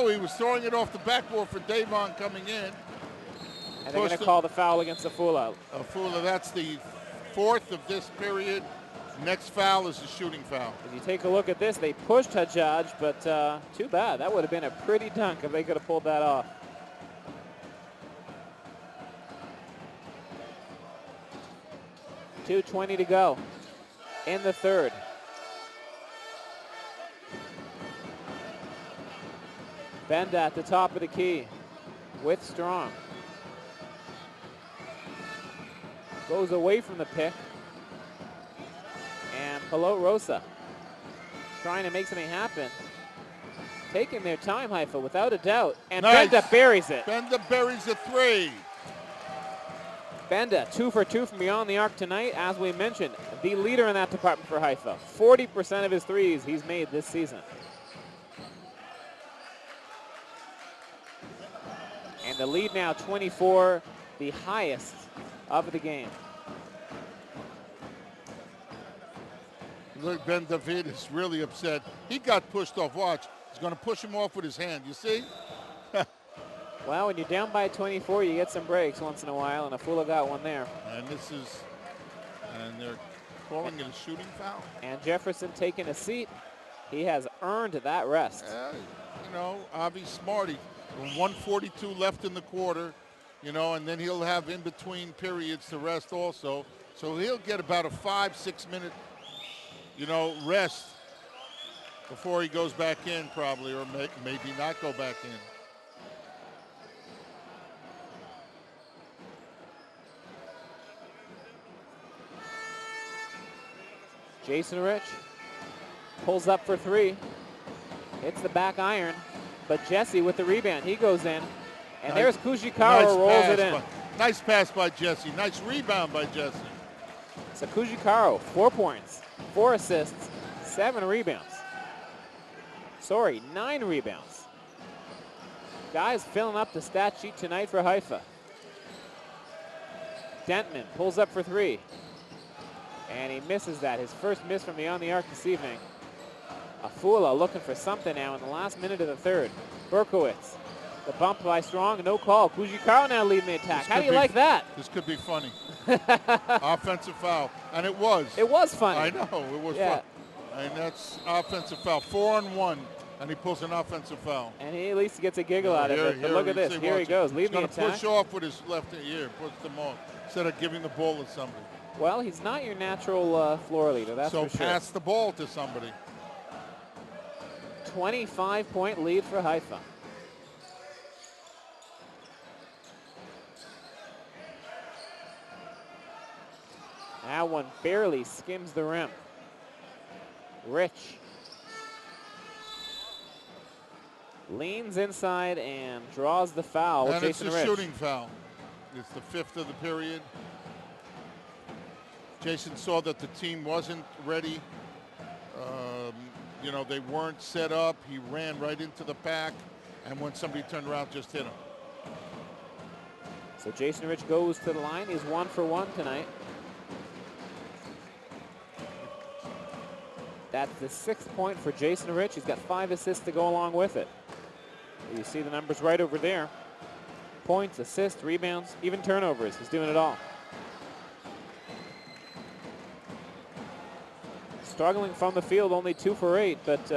he was throwing it off the backboard for Davon coming in. And they're going to call the foul against Afula. Afula, that's the 4th of this period. Next foul is a shooting foul. If you take a look at this, they pushed Hadjadj, but too bad. That would have been a pretty dunk if they could have pulled that off. .220 to go in the third. Benda at the top of the key with Strong. Goes away from the pick. And Pelot Rosa trying to make something happen. Taking their time, Haifa, without a doubt. And nice. Benda buries it. Benda buries a 3. Benda, 2 for 2 from beyond the arc tonight. As we mentioned, the leader in that department for Haifa. 40% of his threes he's made this season. And the lead now 24, the highest of the game. Look, Ben David is really upset. He got pushed off. Watch. He's going to push him off with his hand. You see? Well, when you're down by 24, you get some breaks once in a while, and Afula got one there. And and they're calling it a shooting foul. And Jefferson taking a seat. He has earned that rest. You know, Avi's smart. 1:42 left in the quarter, you know, and then he'll have in between periods to rest also. So he'll get about a 5-6 minute, you know, rest before he goes back in probably, or maybe not go back in. Jason Rich pulls up for 3. Hits the back iron. But Jesse with the rebound, he goes in. And there's Kujikaro, rolls it in. Nice pass by Jesse. Nice rebound by Jesse. So Kujikaro, 4 points, 4 assists, 7 rebounds. Sorry, 9 rebounds. Guys filling up the stat sheet tonight for Haifa. Dentman pulls up for 3. And he misses that. His first miss from beyond the arc this evening. Afula looking for something now in the last minute of the third. Berkowitz, the bump by Strong, no call. Kujikaro now leading the attack. How do you like that? This could be funny. Offensive foul, and it was. It was funny. I know, it was fun. And that's offensive foul, 4-on-1, and he pulls an offensive foul. And he at least gets a giggle out of it. But look at this, here he goes, leading the attack. He's going to push off with his left ear, push them off, instead of giving the ball to somebody. Well, he's not your natural floor leader, that's for sure. So pass the ball to somebody. 25-point lead for Haifa. That one barely skims the rim. Rich leans inside and draws the foul. And Jason it's a Rich. shooting foul. It's the 5th of the period. Jason saw that the team wasn't ready. You know, they weren't set up. He ran right into the pack, and when somebody turned around, just hit him. So Jason Rich goes to the line. He's 1 for 1 tonight. That's the 6th point for Jason Rich. He's got 5 assists to go along with it. You see the numbers right over there. Points, assists, rebounds, even turnovers. He's doing it all. Struggling from the field, only 2 for 8, but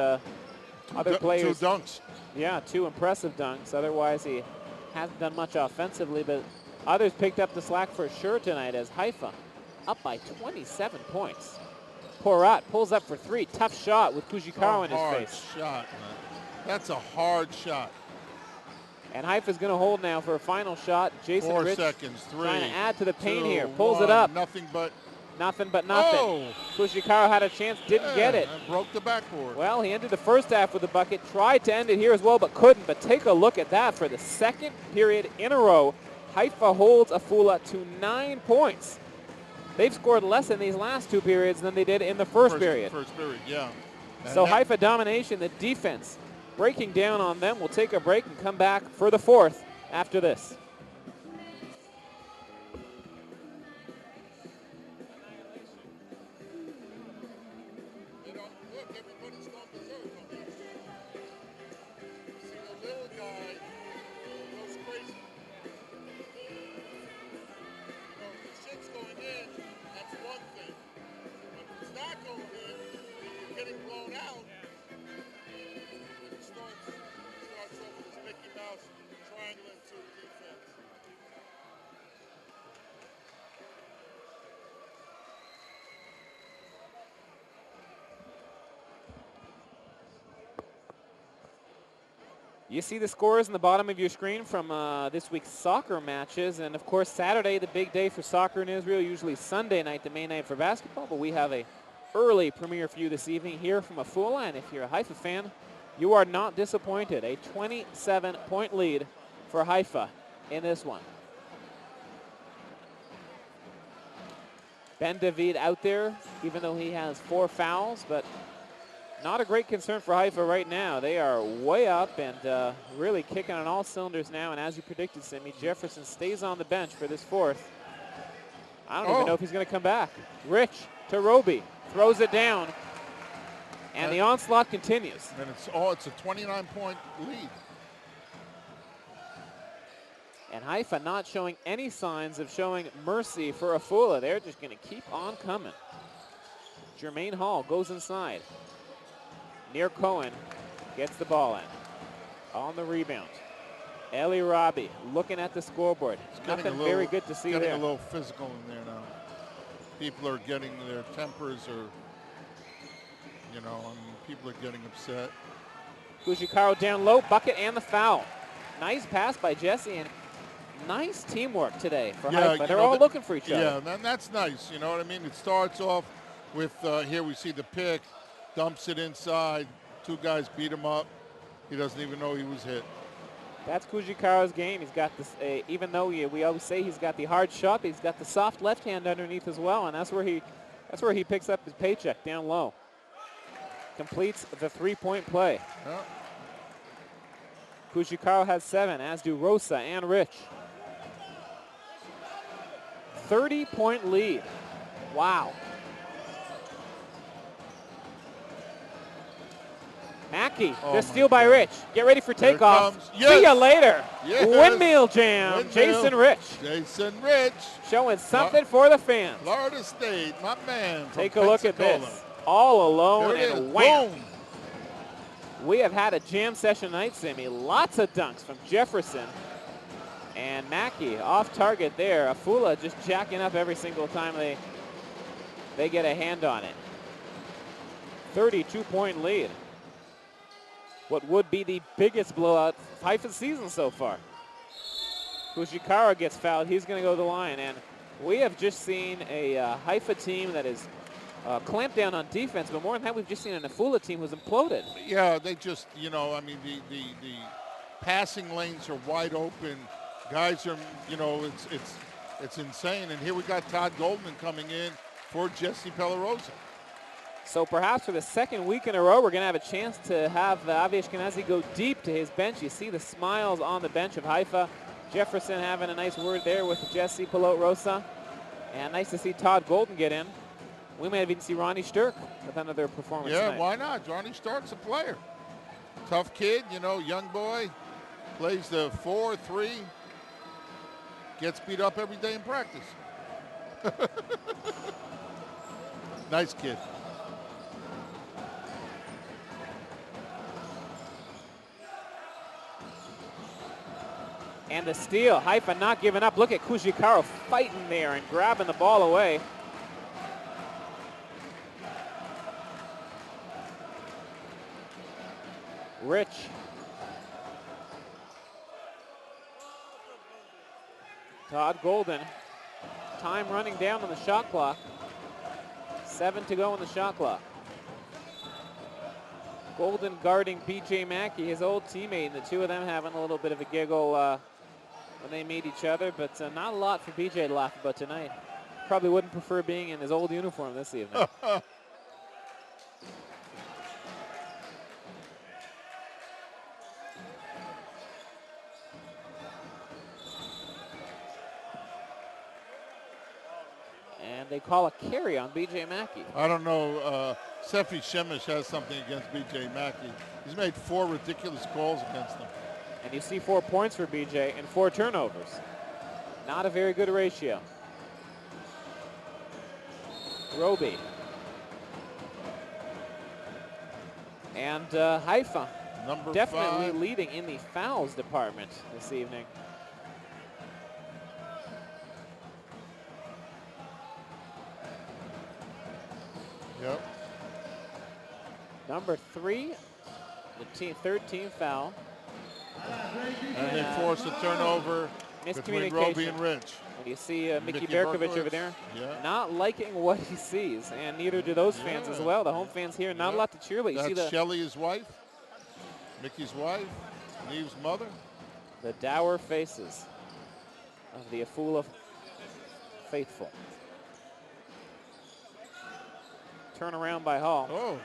other players. 2 dunks. Yeah, 2 impressive dunks. Otherwise, he hasn't done much offensively, but others picked up the slack for sure tonight as Haifa up by 27 points. Porat pulls up for 3. Tough shot with Kujikaro in his face. Hard shot, man. That's a hard shot. And Haifa's going to hold now for a final shot. Jason 4 Rich seconds. 3. trying to add to the pain 2, here. Pulls 1, it up. Nothing but. Nothing but nothing. Oh. Kujikaro had a chance, didn't get it. And broke the backboard. Well, he ended the first half with a bucket, tried to end it here as well, but couldn't. But take a look at that. For the 2nd period in a row, Haifa holds Afula to 9 points. They've scored less in these last 2 periods than they did in the first period. First period, yeah. And so Haifa domination, the defense breaking down on them. We'll take a break and come back for the 4th after this. You see the scores in the bottom of your screen from this week's soccer matches. And, of course, Saturday, the big day for soccer in Israel. Usually Sunday night, the main night for basketball. But we have a early premiere for you this evening here from Afula. And if you're a Haifa fan, you are not disappointed. A 27-point lead for Haifa in this one. Ben David out there, even though he has 4 fouls. But not a great concern for Haifa right now. They are way up and really kicking on all cylinders now. And as you predicted, Simi, Jefferson stays on the bench for this 4th. I don't even know if he's going to come back. Rich to Roby. Throws it down. And the onslaught continues. And it's a 29-point lead. And Haifa not showing any signs of showing mercy for Afula. They're just going to keep on coming. Jermaine Hall goes inside. Near Cohen gets the ball in. On the rebound. Eli Rabi looking at the scoreboard. Nothing very good to see there. Getting a little physical in there now. People are getting their tempers, or, you know, people are getting upset. Kujikaro down low, bucket and the foul. Nice pass by Jesse, and nice teamwork today for Haifa. They're all looking for each other. Yeah, and that's nice. You know what I mean? It starts off with, here we see the pick, dumps it inside. 2 guys beat him up. He doesn't even know he was hit. That's Kujikaro's game. He's got this, even though we always say he's got the hard shot, he's got the soft left hand underneath as well, and that's where he picks up his paycheck, down low. Completes the 3-point play. Yeah. Kujikaro has 7, as do Rosa and Rich. 30-point lead. Wow. Mackey, the steal by Rich. Get ready for takeoff. Yes. See ya later. Yes. Windmill jam. Windmill. Jason Rich. Jason Rich. Showing something for the fans. Florida State, my man. Take a look at this. All alone and wham. Boom. We have had a jam session tonight, Sammy. Lots of dunks from Jefferson. And Mackey off target there. Afula just jacking up every single time they get a hand on it. 32-point lead. what would be the biggest blowout of Haifa's season so far. Kushikara gets fouled. He's going to go to the line. And we have just seen a Haifa team that is clamped down on defense, but more than that, we've just seen an Afula team who's imploded. Yeah, they just, you know, I mean, the passing lanes are wide open. Guys are, you know, it's insane. And here we got Todd Goldman coming in for Jesse Pelarosa. So perhaps for the second week in a row, we're going to have a chance to have Avi Ashkenazi go deep to his bench. You see the smiles on the bench of Haifa. Jefferson having a nice word there with Jesse Pelarosa. And nice to see Todd Golden get in. We may even see Ronnie Sturck with another performance Yeah, tonight. why not? Ronnie Stark's a player. Tough kid, you know, young boy. Plays the 4-3. Gets beat up every day in practice. Nice kid. And the steal, Haifa not giving up. Look at Kushikaro fighting there and grabbing the ball away. Rich. Todd Golden. Time running down on the shot clock. 7 to go on the shot clock. Golden guarding B.J. Mackey, his old teammate, and the two of them having a little bit of a giggle when they meet each other, but not a lot for B.J. to laugh about tonight. Probably wouldn't prefer being in his old uniform this evening. And they call a carry on B.J. Mackey. I don't know. Sefi Shemesh has something against B.J. Mackey. He's made 4 ridiculous calls against him. And you see 4 points for B.J. and 4 turnovers. Not a very good ratio. Roby. And Haifa Number definitely 5. leading in the fouls department this evening. Yep. Number 3, the third team foul. And they force a turnover between Roby and Rich. And you see Mickey Berkovich over there, not liking what he sees, and neither do those fans as well. The home fans here, not a lot to cheer, but you see That's Shelly, his wife, Mickey's wife, Neve's mother. The dour faces of the Afula faithful. Turn around by Hall. Oh.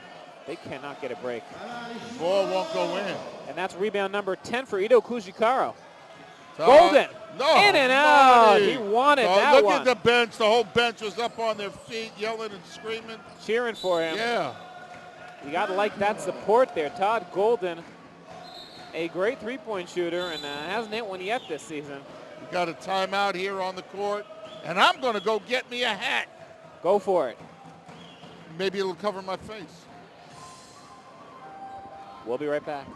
They cannot get a break. Ball won't go in. And that's rebound number 10 for Ito Kushikaro. Golden, no, in and out. money. He wanted that look one. at the bench. The whole bench was up on their feet, yelling and screaming. Cheering for him. Yeah. You got to like that support there. Todd Golden, a great three-point shooter, and hasn't hit one yet this season. We got a timeout here on the court, and I'm going to go get me a hat. Go for it. Maybe it'll cover my face. We'll be right back.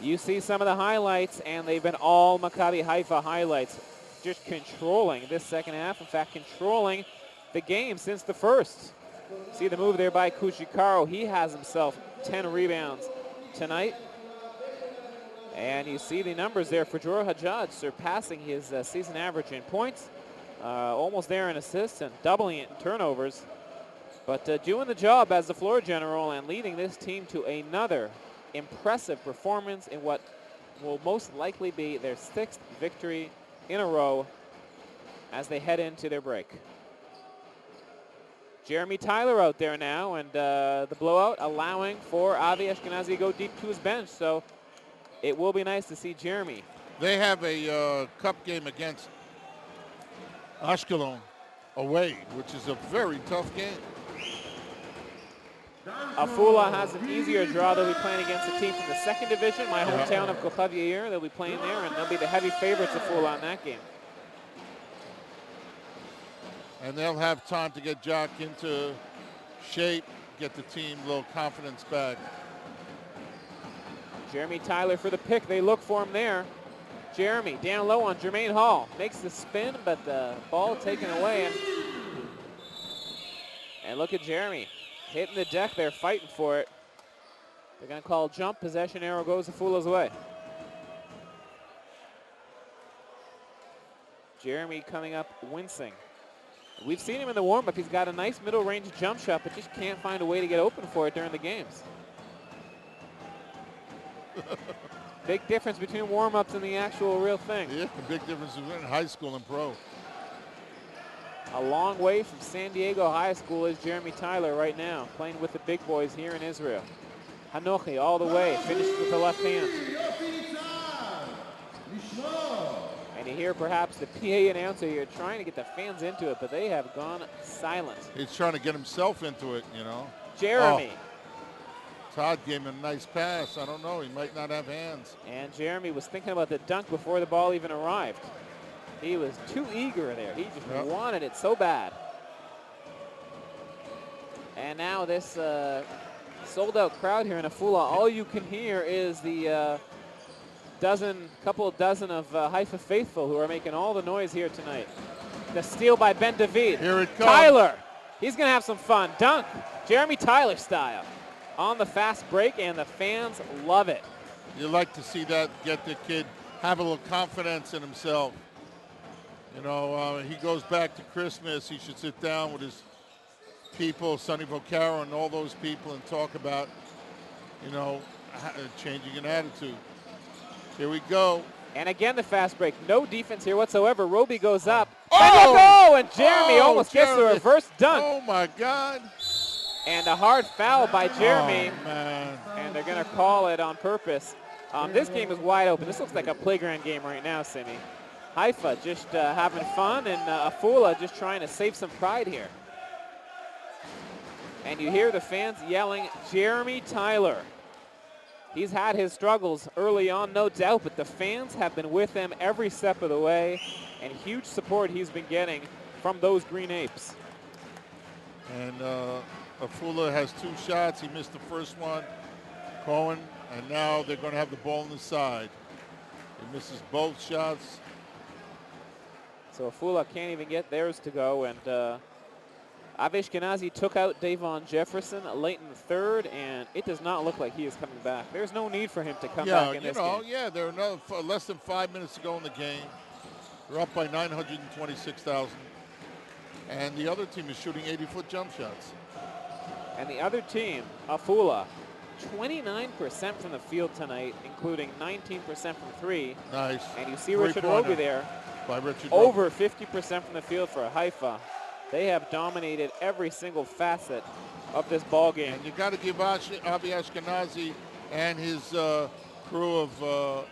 You see some of the highlights, and they've been all Maccabi Haifa highlights. Just controlling this second half. In fact, controlling the game since the first. See the move there by Kushikaro. He has himself 10 rebounds tonight. And you see the numbers there for Dror Hajjaj, surpassing his season average in points. Almost there in assists and doubling it in turnovers. But doing the job as the floor general and leading this team to another impressive performance in what will most likely be their 6th victory in a row as they head into their break. Jeremy Tyler out there now, and the blowout allowing for Avi Ashkenazi to go deep to his bench. So it will be nice to see Jeremy. They have a cup game against Ashkelon away, which is a very tough game. Afula has an easier draw. They'll be playing against a team from the second division, my hometown of Kochav Yair. They'll be playing there, and they'll be the heavy favorites, Afula, in that game. And they'll have time to get Jock into shape, get the team a little confidence back. Jeremy Tyler for the pick. They look for him there. Jeremy down low on Jermaine Hall. Makes the spin, but the ball taken away. And look at Jeremy hitting the deck there, fighting for it. They're going to call jump. Possession arrow goes Afula's way. Jeremy coming up wincing. We've seen him in the warm-up. He's got a nice middle-range jump shot, but just can't find a way to get open for it during the games. Big difference between warm-ups and the actual real thing. Yeah, the big difference between high school and pro. A long way from San Diego High School is Jeremy Tyler right now, playing with the big boys here in Israel. Hanochi all the way, finishes with the left hand. And you hear perhaps the PA announcer here trying to get the fans into it, but they have gone silent. He's trying to get himself into it, you know. Jeremy. Oh. Todd gave him a nice pass. I don't know. He might not have hands. And Jeremy was thinking about the dunk before the ball even arrived. He was too eager there. He just wanted it so bad. And now this sold-out crowd here in Afula, all you can hear is the couple dozen of Haifa faithful who are making all the noise here tonight. The steal by Ben David. Here it comes. Tyler. He's going to have some fun. Dunk. Jeremy Tyler style. On the fast break, and the fans love it. You like to see that, get the kid have a little confidence in himself. You know, he goes back to Christmas. He should sit down with his people, Sonny Vocaro and all those people, and talk about, you know, changing an attitude. Here we go. And again, the fast break. No defense here whatsoever. Roby goes up. Oh! And Jeremy almost gets the reverse dunk. Oh, my God. And a hard foul by Jeremy. Oh, man. And they're going to call it on purpose. This game is wide open. This looks like a playground game right now, Simi. Haifa just having fun, and Afula just trying to save some pride here. And you hear the fans yelling, Jeremy Tyler. He's had his struggles early on, no doubt, but the fans have been with him every step of the way, and huge support he's been getting from those Green Apes. And Afula has 2 shots. He missed the first one. Cohen, and now they're going to have the ball on the side. He misses both shots. So Afula can't even get theirs to go, and Avi Ashkenazi took out Davon Jefferson late in the third, and it does not look like he is coming back. There's no need for him to come back in this game. Yeah, there are less than 5 minutes to go in the game. They're up by 926,000. And the other team is shooting 80-foot jump shots. And the other team, Afula, 29% from the field tonight, including 19% from 3. Nice. And you see Richard Roby there. By Richard Over 50% from the field for Haifa. They have dominated every single facet of this ball game. And you got to give Avi Ashkenazi and his crew of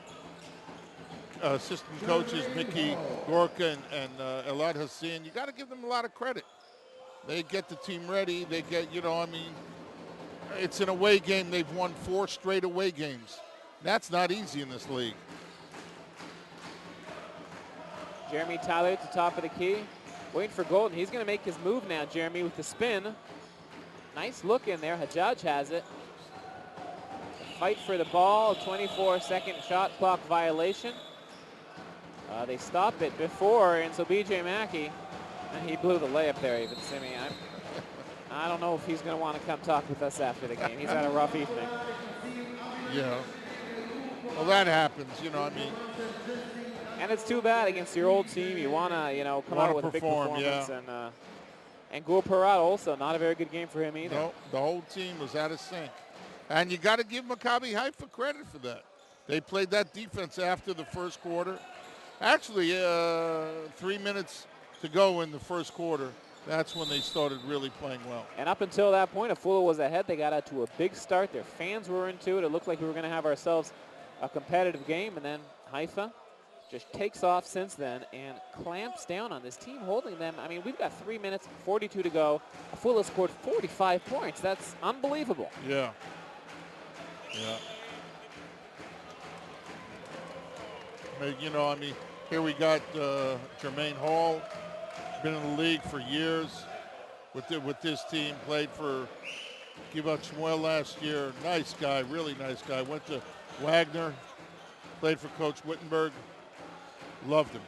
assistant coaches, Mickey Gorka and Elad Hassan, you got to give them a lot of credit. They get the team ready. They get, you know, I mean, it's an away game. They've won 4 straight away games. That's not easy in this league. Jeremy Tyler at the top of the key, waiting for Golden. He's going to make his move now, Jeremy, with the spin. Nice look in there. Hajjaj has it. Fight for the ball, 24-second shot clock violation. They stop it before, and so B.J. Mackey, and he blew the layup there even, Simi. I don't know if he's going to want to come talk with us after the game. He's had a rough evening. Yeah. Well, that happens, you know, I mean. And it's too bad against your old team. You want to, you know, come out with a big performance. Yeah. And Gur Parat also, not a very good game for him either. No, the whole team was out of sync. And you got to give Maccabi Haifa credit for that. They played that defense after the first quarter. Actually, 3 minutes to go in the first quarter. That's when they started really playing well. And up until that point, Afula was ahead. They got out to a big start. Their fans were into it. It looked like we were going to have ourselves a competitive game. And then Haifa just takes off since then and clamps down on this team, holding them. I mean, we've got 3 minutes, 42 to go. Afula scored 45 points. That's unbelievable. Yeah. Yeah. You know, I mean, here we got Jermaine Hall, been in the league for years with this team, played for Givat Shmuel last year. Nice guy, really nice guy. Went to Wagner, played for Coach Wittenberg. Loved him.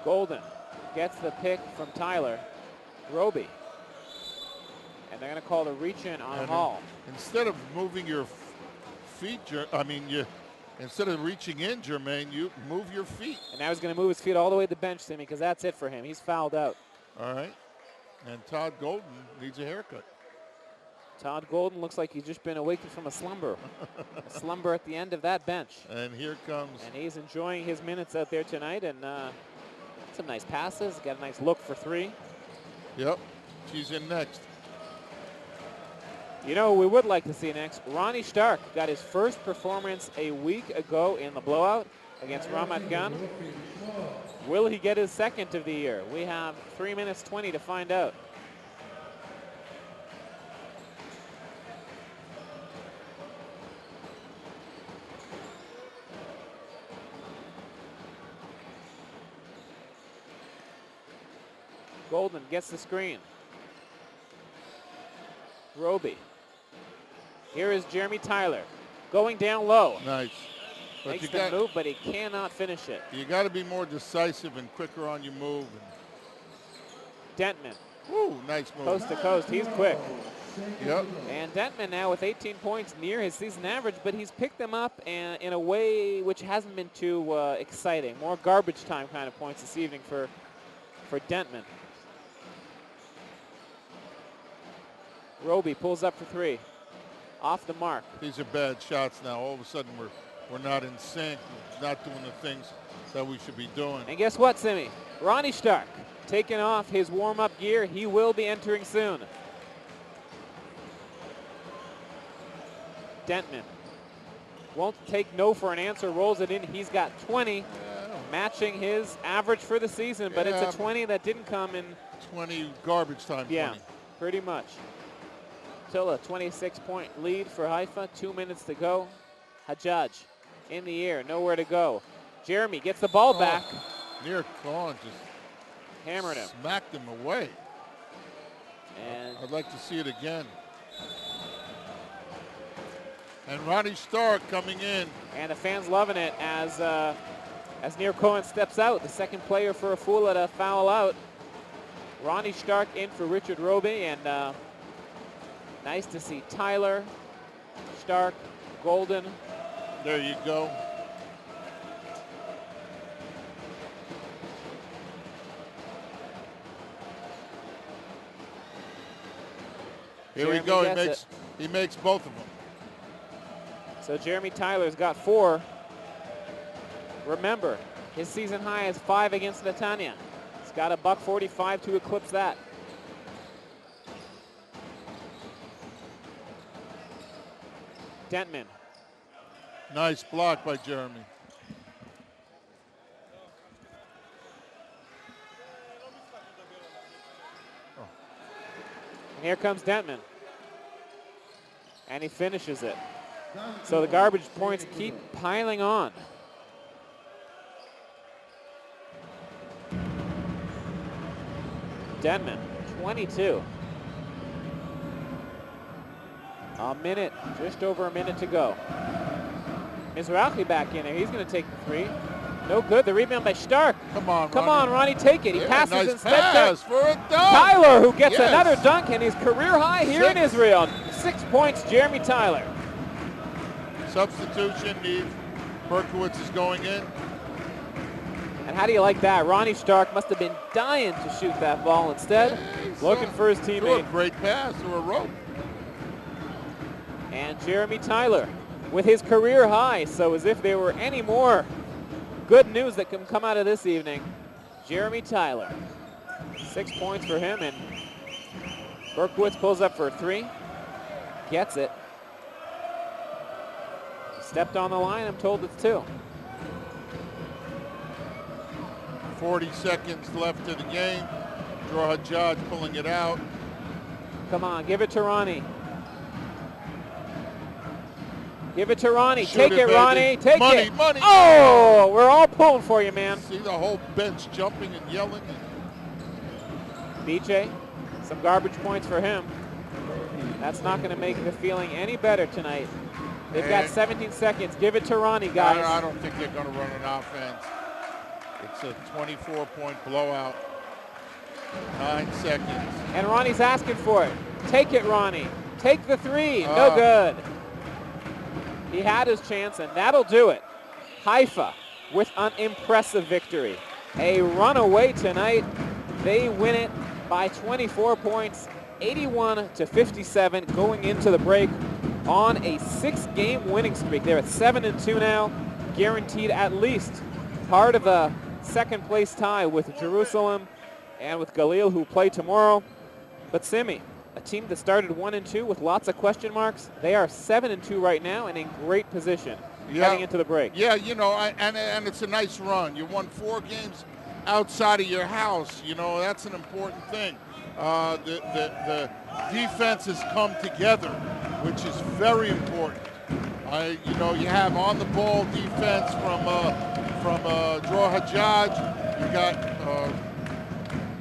Golden gets the pick from Tyler. Roby. And they're going to call the reach-in on Hall. Instead of moving your feet, instead of reaching in, Jermaine, you move your feet. And now he's going to move his feet all the way to the bench, Simmy, because that's it for him. He's fouled out. All right. And Todd Golden needs a haircut. Todd Golden looks like he's just been awakened from a slumber. A slumber at the end of that bench. And here comes. And he's enjoying his minutes out there tonight. And some nice passes. Got a nice look for three. Yep. She's in next. You know who we would like to see next? Ronnie Stark got his first performance a week ago in the blowout against Ramat Gan. Will he get his second of the year? We have 3 minutes 20 to find out. Golden gets the screen. Roby. Here is Jeremy Tyler going down low. Nice. But Makes the move, but he cannot finish it. You got to be more decisive and quicker on your move. Dentman. Woo, nice move. Coast to coast, he's quick. Yep. And Dentman now with 18 points near his season average, but he's picked them up in a way which hasn't been too exciting. More garbage time kind of points this evening for Dentman. Roby pulls up for three. Off the mark. These are bad shots now. All of a sudden we're not in sync, not doing the things that we should be doing. And guess what, Simmy? Ronnie Stark taking off his warm-up gear. He will be entering soon. Dentman won't take no for an answer, rolls it in. He's got 20, matching his average for the season, but it's a 20 that didn't come in. 20 garbage time. Yeah, 20. pretty much. Still a 26-point lead for Haifa. 2 minutes to go. Hajjaj in the air, nowhere to go. Jeremy gets the ball back. Near Khan just hammered him. Smacked him away. And I'd like to see it again. And Ronnie Stark coming in. And the fans loving it as Nir Cohen steps out. The second player for Afula to foul out. Ronnie Stark in for Richard Roby, and nice to see Tyler, Stark, Golden. There you go. Here we go. He makes both of them. So Jeremy Tyler's got 4. Remember, his season high is 5 against Netanya. He's got a $145 to eclipse that. Dentman. Nice block by Jeremy. And here comes Dentman. And he finishes it. So the garbage points keep piling on. Dentman, 22. A minute, just over a minute to go. Mizrahi back in there. He's going to take the three. No good. The rebound by Stark. Come on, Come on, Ronnie, take it. He passes nice instead pass for a dunk. Tyler, who gets another dunk, and his career high here in Israel. 6 points, Jeremy Tyler. Substitution, Eve Berkowitz is going in. And how do you like that? Ronnie Stark must have been dying to shoot that ball instead. Looking for his teammate. A great pass through a rope. And Jeremy Tyler with his career high. So as if there were any more good news that can come out of this evening, Jeremy Tyler. 6 points for him, and Berkowitz pulls up for a 3. Gets it. Stepped on the line. I'm told it's 2. 40 seconds left in the game. Draw Hajjaj pulling it out. Come on, give it to Ronnie. Give it to Ronnie. Shoot Take it, baby. Ronnie. Take money, it. Money, Oh, we're all pulling for you, man. See the whole bench jumping and yelling. BJ, some garbage points for him. That's not going to make the feeling any better tonight. They've got 17 seconds. Give it to Ronnie, guys. I don't think they're going to run an offense. It's a 24-point blowout. 9 seconds. And Ronnie's asking for it. Take it, Ronnie. Take the 3. No good. He had his chance, and that'll do it. Haifa with an impressive victory. A runaway tonight. They win it by 24 points, 81-57, going into the break on a 6-game winning streak. They're at 7-2 now, guaranteed at least part of a second-place tie with Jerusalem and with Galil, who play tomorrow. But Simi, a team that started 1-2 with lots of question marks, they are 7-2 right now and in great position heading into the break. Yeah, you know, and it's a nice run. You won 4 games outside of your house. You know, that's an important thing. The defense has come together, which is very important. You know, you have on-the-ball defense from Draw Hajjaj. You got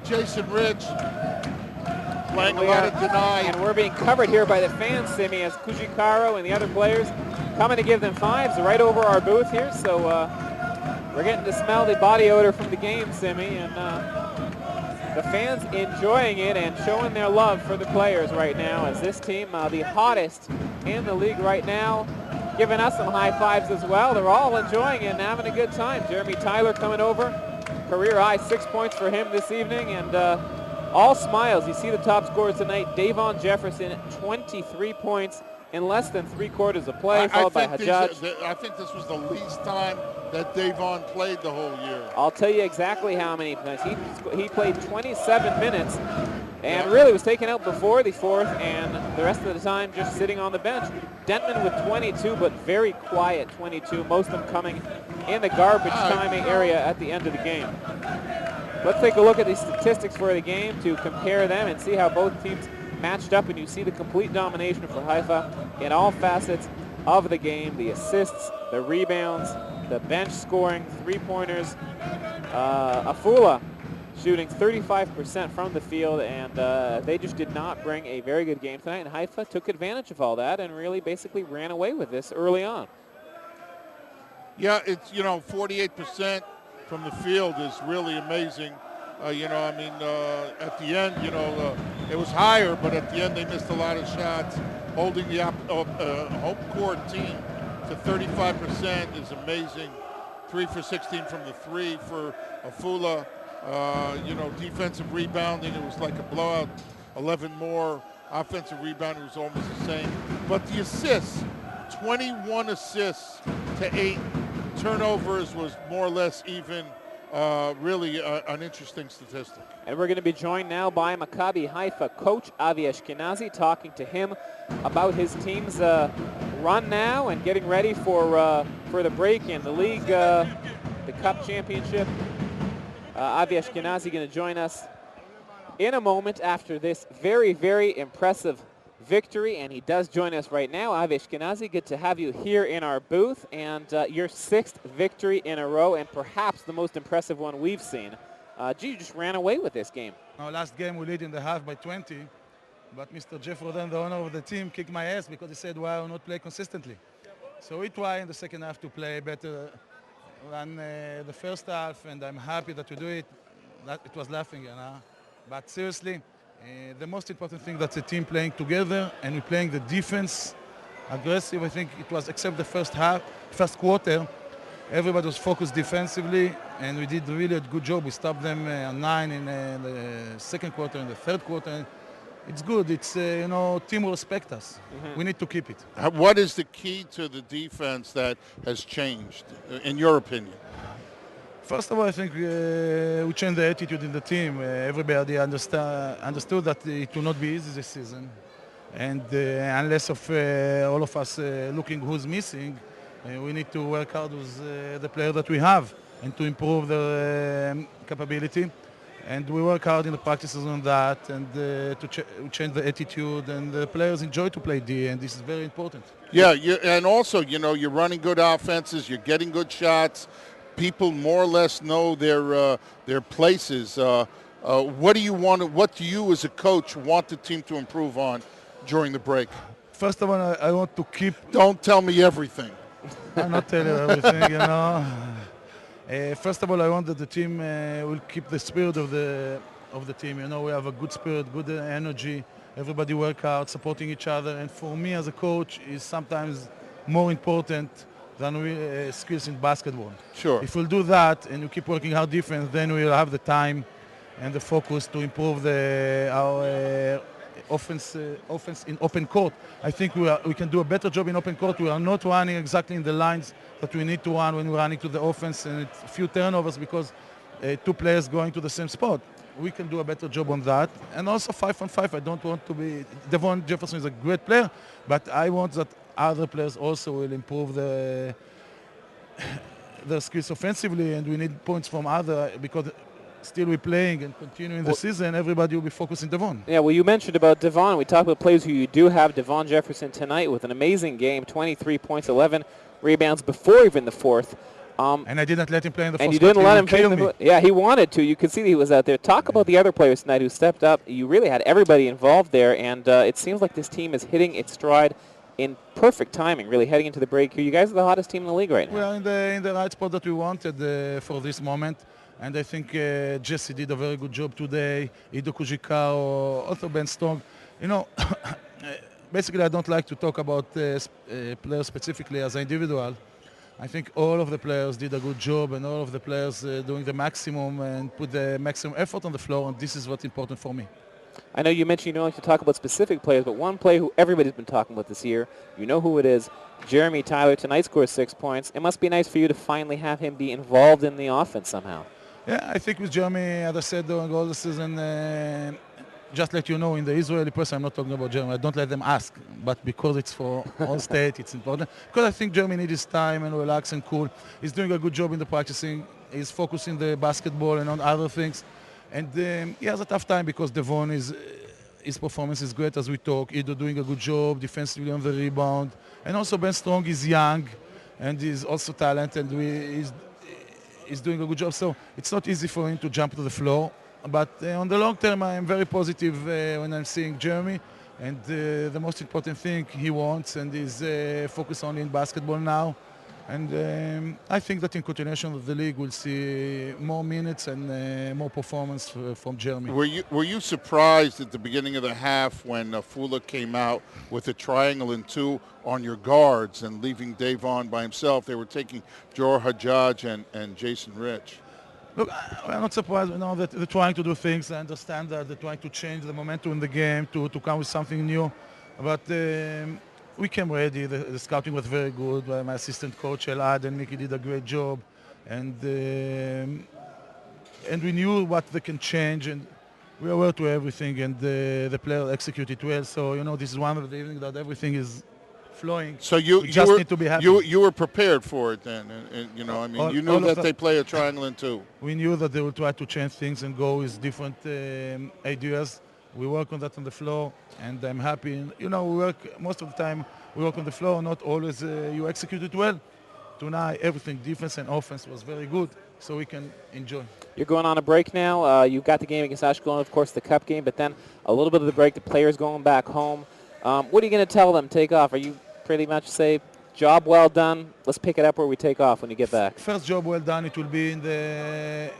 Jason Rich playing a lot of deny. And we're being covered here by the fans, Simi, as Kujikaro and the other players coming to give them 5s right over our booth here. So we're getting to smell the body odor from the game, Simi, and the fans enjoying it and showing their love for the players right now, as this team, the hottest in the league right now, giving us some high fives as well. They're all enjoying it and having a good time. Jeremy Tyler coming over, career high 6 points for him this evening, and all smiles. You see the top scorers tonight. Davon Jefferson, 23 points in less than 3 quarters of play, followed by Hajjaj. I think this was the least time that Davon played the whole year. I'll tell you exactly how many minutes. He played 27 minutes and really was taken out before the 4th, and the rest of the time just sitting on the bench. Dentman with 22, but very quiet 22, most of them coming in the garbage timing area at the end of the game. Let's take a look at the statistics for the game to compare them and see how both teams matched up, and you see the complete domination for Haifa in all facets of the game: the assists, the rebounds, the bench scoring, 3-pointers. Afula shooting 35% from the field, and they just did not bring a very good game tonight, and Haifa took advantage of all that and really basically ran away with this early on. Yeah, it's, you know, 48% from the field is really amazing. You know, I mean, at the end, you know, it was higher, but at the end they missed a lot of shots. Holding the home court team to 35% is amazing. 3 for 16 from the 3 for Afula. You know, defensive rebounding, it was like a blowout. 11 more. Offensive rebounding was almost the same. But the assists, 21 assists to 8. Turnovers was more or less even. Really an interesting statistic. And we're going to be joined now by Maccabi Haifa coach Avi Ashkenazi, talking to him about his team's run now and getting ready for the break in the league, the Cup Championship. Avi Ashkenazi going to join us in a moment after this very, very impressive victory, and he does join us right now. Avi Ashkenazi, good to have you here in our booth, and your 6th victory in a row, and perhaps the most impressive one we've seen. You just ran away with this game. Our last game we lead in the half by 20, but Mr. Jeff Roden, the owner of the team, kicked my ass because he said, why I will not play consistently. So we try in the second half to play better than the first half, and I'm happy that we do it. It was laughing, you know. But seriously, the most important thing, that's a team playing together, and we're playing the defense aggressive. I think it was, except the first quarter, everybody was focused defensively, and we did really a good job. We stopped them on 9 in the second quarter and the third quarter. It's good. It's, you know, team will respect us. Mm-hmm. We need to keep it. What is the key to the defense that has changed, in your opinion? First of all, I think we changed the attitude in the team. Everybody understood that it will not be easy this season. And unless of all of us looking who's missing, we need to work hard with the player that we have and to improve their capability. And we work hard in the practices on that and to change the attitude. And the players enjoy to play D, and this is very important. Yeah, and also, you're running good offenses, you're getting good shots. People more or less know their places. What do you as a coach want the team to improve on during the break? First of all, I want to keep... Don't tell me everything. I'm not telling you everything, First of all, I want that the team will keep the spirit of the team. We have a good spirit, good energy. Everybody work hard, supporting each other. And for me as a coach, is sometimes more important than skills in basketball. Sure. If we'll do that and we keep working hard defense, then we'll have the time and the focus to improve our offense in open court. I think we can do a better job in open court. We are not running exactly in the lines that we need to run when we're running to the offense, and it's a few turnovers because two players going to the same spot. We can do a better job on that. And also 5-on-5, I don't want to be... Devon Jefferson is a great player, but I want that other players also will improve their skills offensively, and we need points from other because still we're playing and continuing the season. Everybody will be focusing Devon. Yeah, well, you mentioned about Devon. We talked about players who you do have. Devon Jefferson tonight with an amazing game, 23 points, 11 rebounds before even the fourth. And I didn't let him play in the first. And you didn't let him play in the... Yeah, he wanted to. You could see that he was out there. Talk about the other players tonight who stepped up. You really had everybody involved there, and it seems like this team is hitting its stride in perfect timing, really, heading into the break here. You guys are the hottest team in the league right now. We are in the right spot that we wanted for this moment. And I think Jesse did a very good job today. Ido Kujikao, also Ben Strong. Basically, I don't like to talk about players specifically as an individual. I think all of the players did a good job, and all of the players doing the maximum and put the maximum effort on the floor, and this is what's important for me. I know you mentioned you don't like to talk about specific players, but one player who everybody's been talking about this year, you know who it is, Jeremy Tyler. Tonight scores 6 points. It must be nice for you to finally have him be involved in the offense somehow. Yeah, I think with Jeremy, as I said during all the season, just let you know, in the Israeli press, I'm not talking about Jeremy. I don't let them ask, but because it's for all state, it's important. Because I think Jeremy needs his time and relax and cool. He's doing a good job in the practicing. He's focusing the basketball and on other things. And he has a tough time because Devon his performance is great as we talk. Ido doing a good job defensively on the rebound. And also Ben Strong is young and he's also talented. He's doing a good job. So it's not easy for him to jump to the floor. But on the long term, I am very positive when I'm seeing Jeremy. And the most important thing he wants and is focused only in basketball now. And I think that in continuation of the league, we'll see more minutes and more performance from Jeremy. Were you surprised at the beginning of the half when Afula came out with a triangle and two on your guards and leaving Devon by himself? They were taking Jor Hajjaj and Jason Rich. Look, I'm not surprised that they're trying to do things. I understand that they're trying to change the momentum in the game to come with something new. But we came ready. The scouting was very good. My assistant coach Elad and Mickey did a great job, and we knew what they can change, and we are aware to everything. And the player executed well. So this is one of the evenings that everything is flowing. So you just were, need to be happy. You were prepared for it then, and you knew that they play a triangle and two. We knew that they will try to change things and go with different ideas. We work on that on the floor, and I'm happy. We work most of the time. We work on the floor. Not always you execute it well. Tonight, everything, defense and offense, was very good, so we can enjoy. You're going on a break now. You've got the game against Ashkelon, of course, the cup game, but then a little bit of the break. The players going back home. What are you going to tell them? Take off? Are you pretty much say, job well done, let's pick it up where we take off when you get back? First job well done, it will be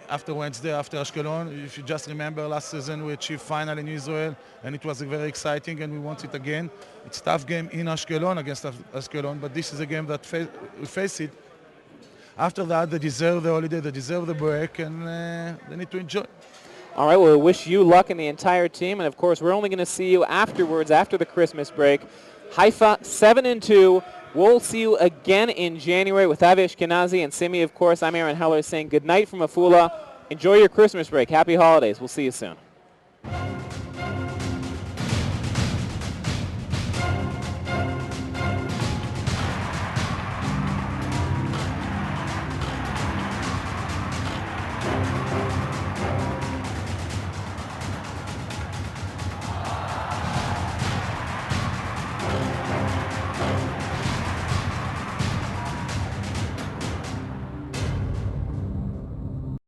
after Wednesday, after Ashkelon. If you just remember, last season we achieved final in Israel, and it was very exciting, and we want it again. It's a tough game in Ashkelon against Ashkelon, but this is a game that we face it. After that, they deserve the holiday, they deserve the break, and they need to enjoy. All right, well, we wish you luck and the entire team, and of course, we're only going to see you afterwards, after the Christmas break. Haifa 7-2, We'll see you again in January with Avi Ashkenazi and Simi, of course. I'm Aaron Heller saying good night from Afula. Enjoy your Christmas break. Happy holidays. We'll see you soon.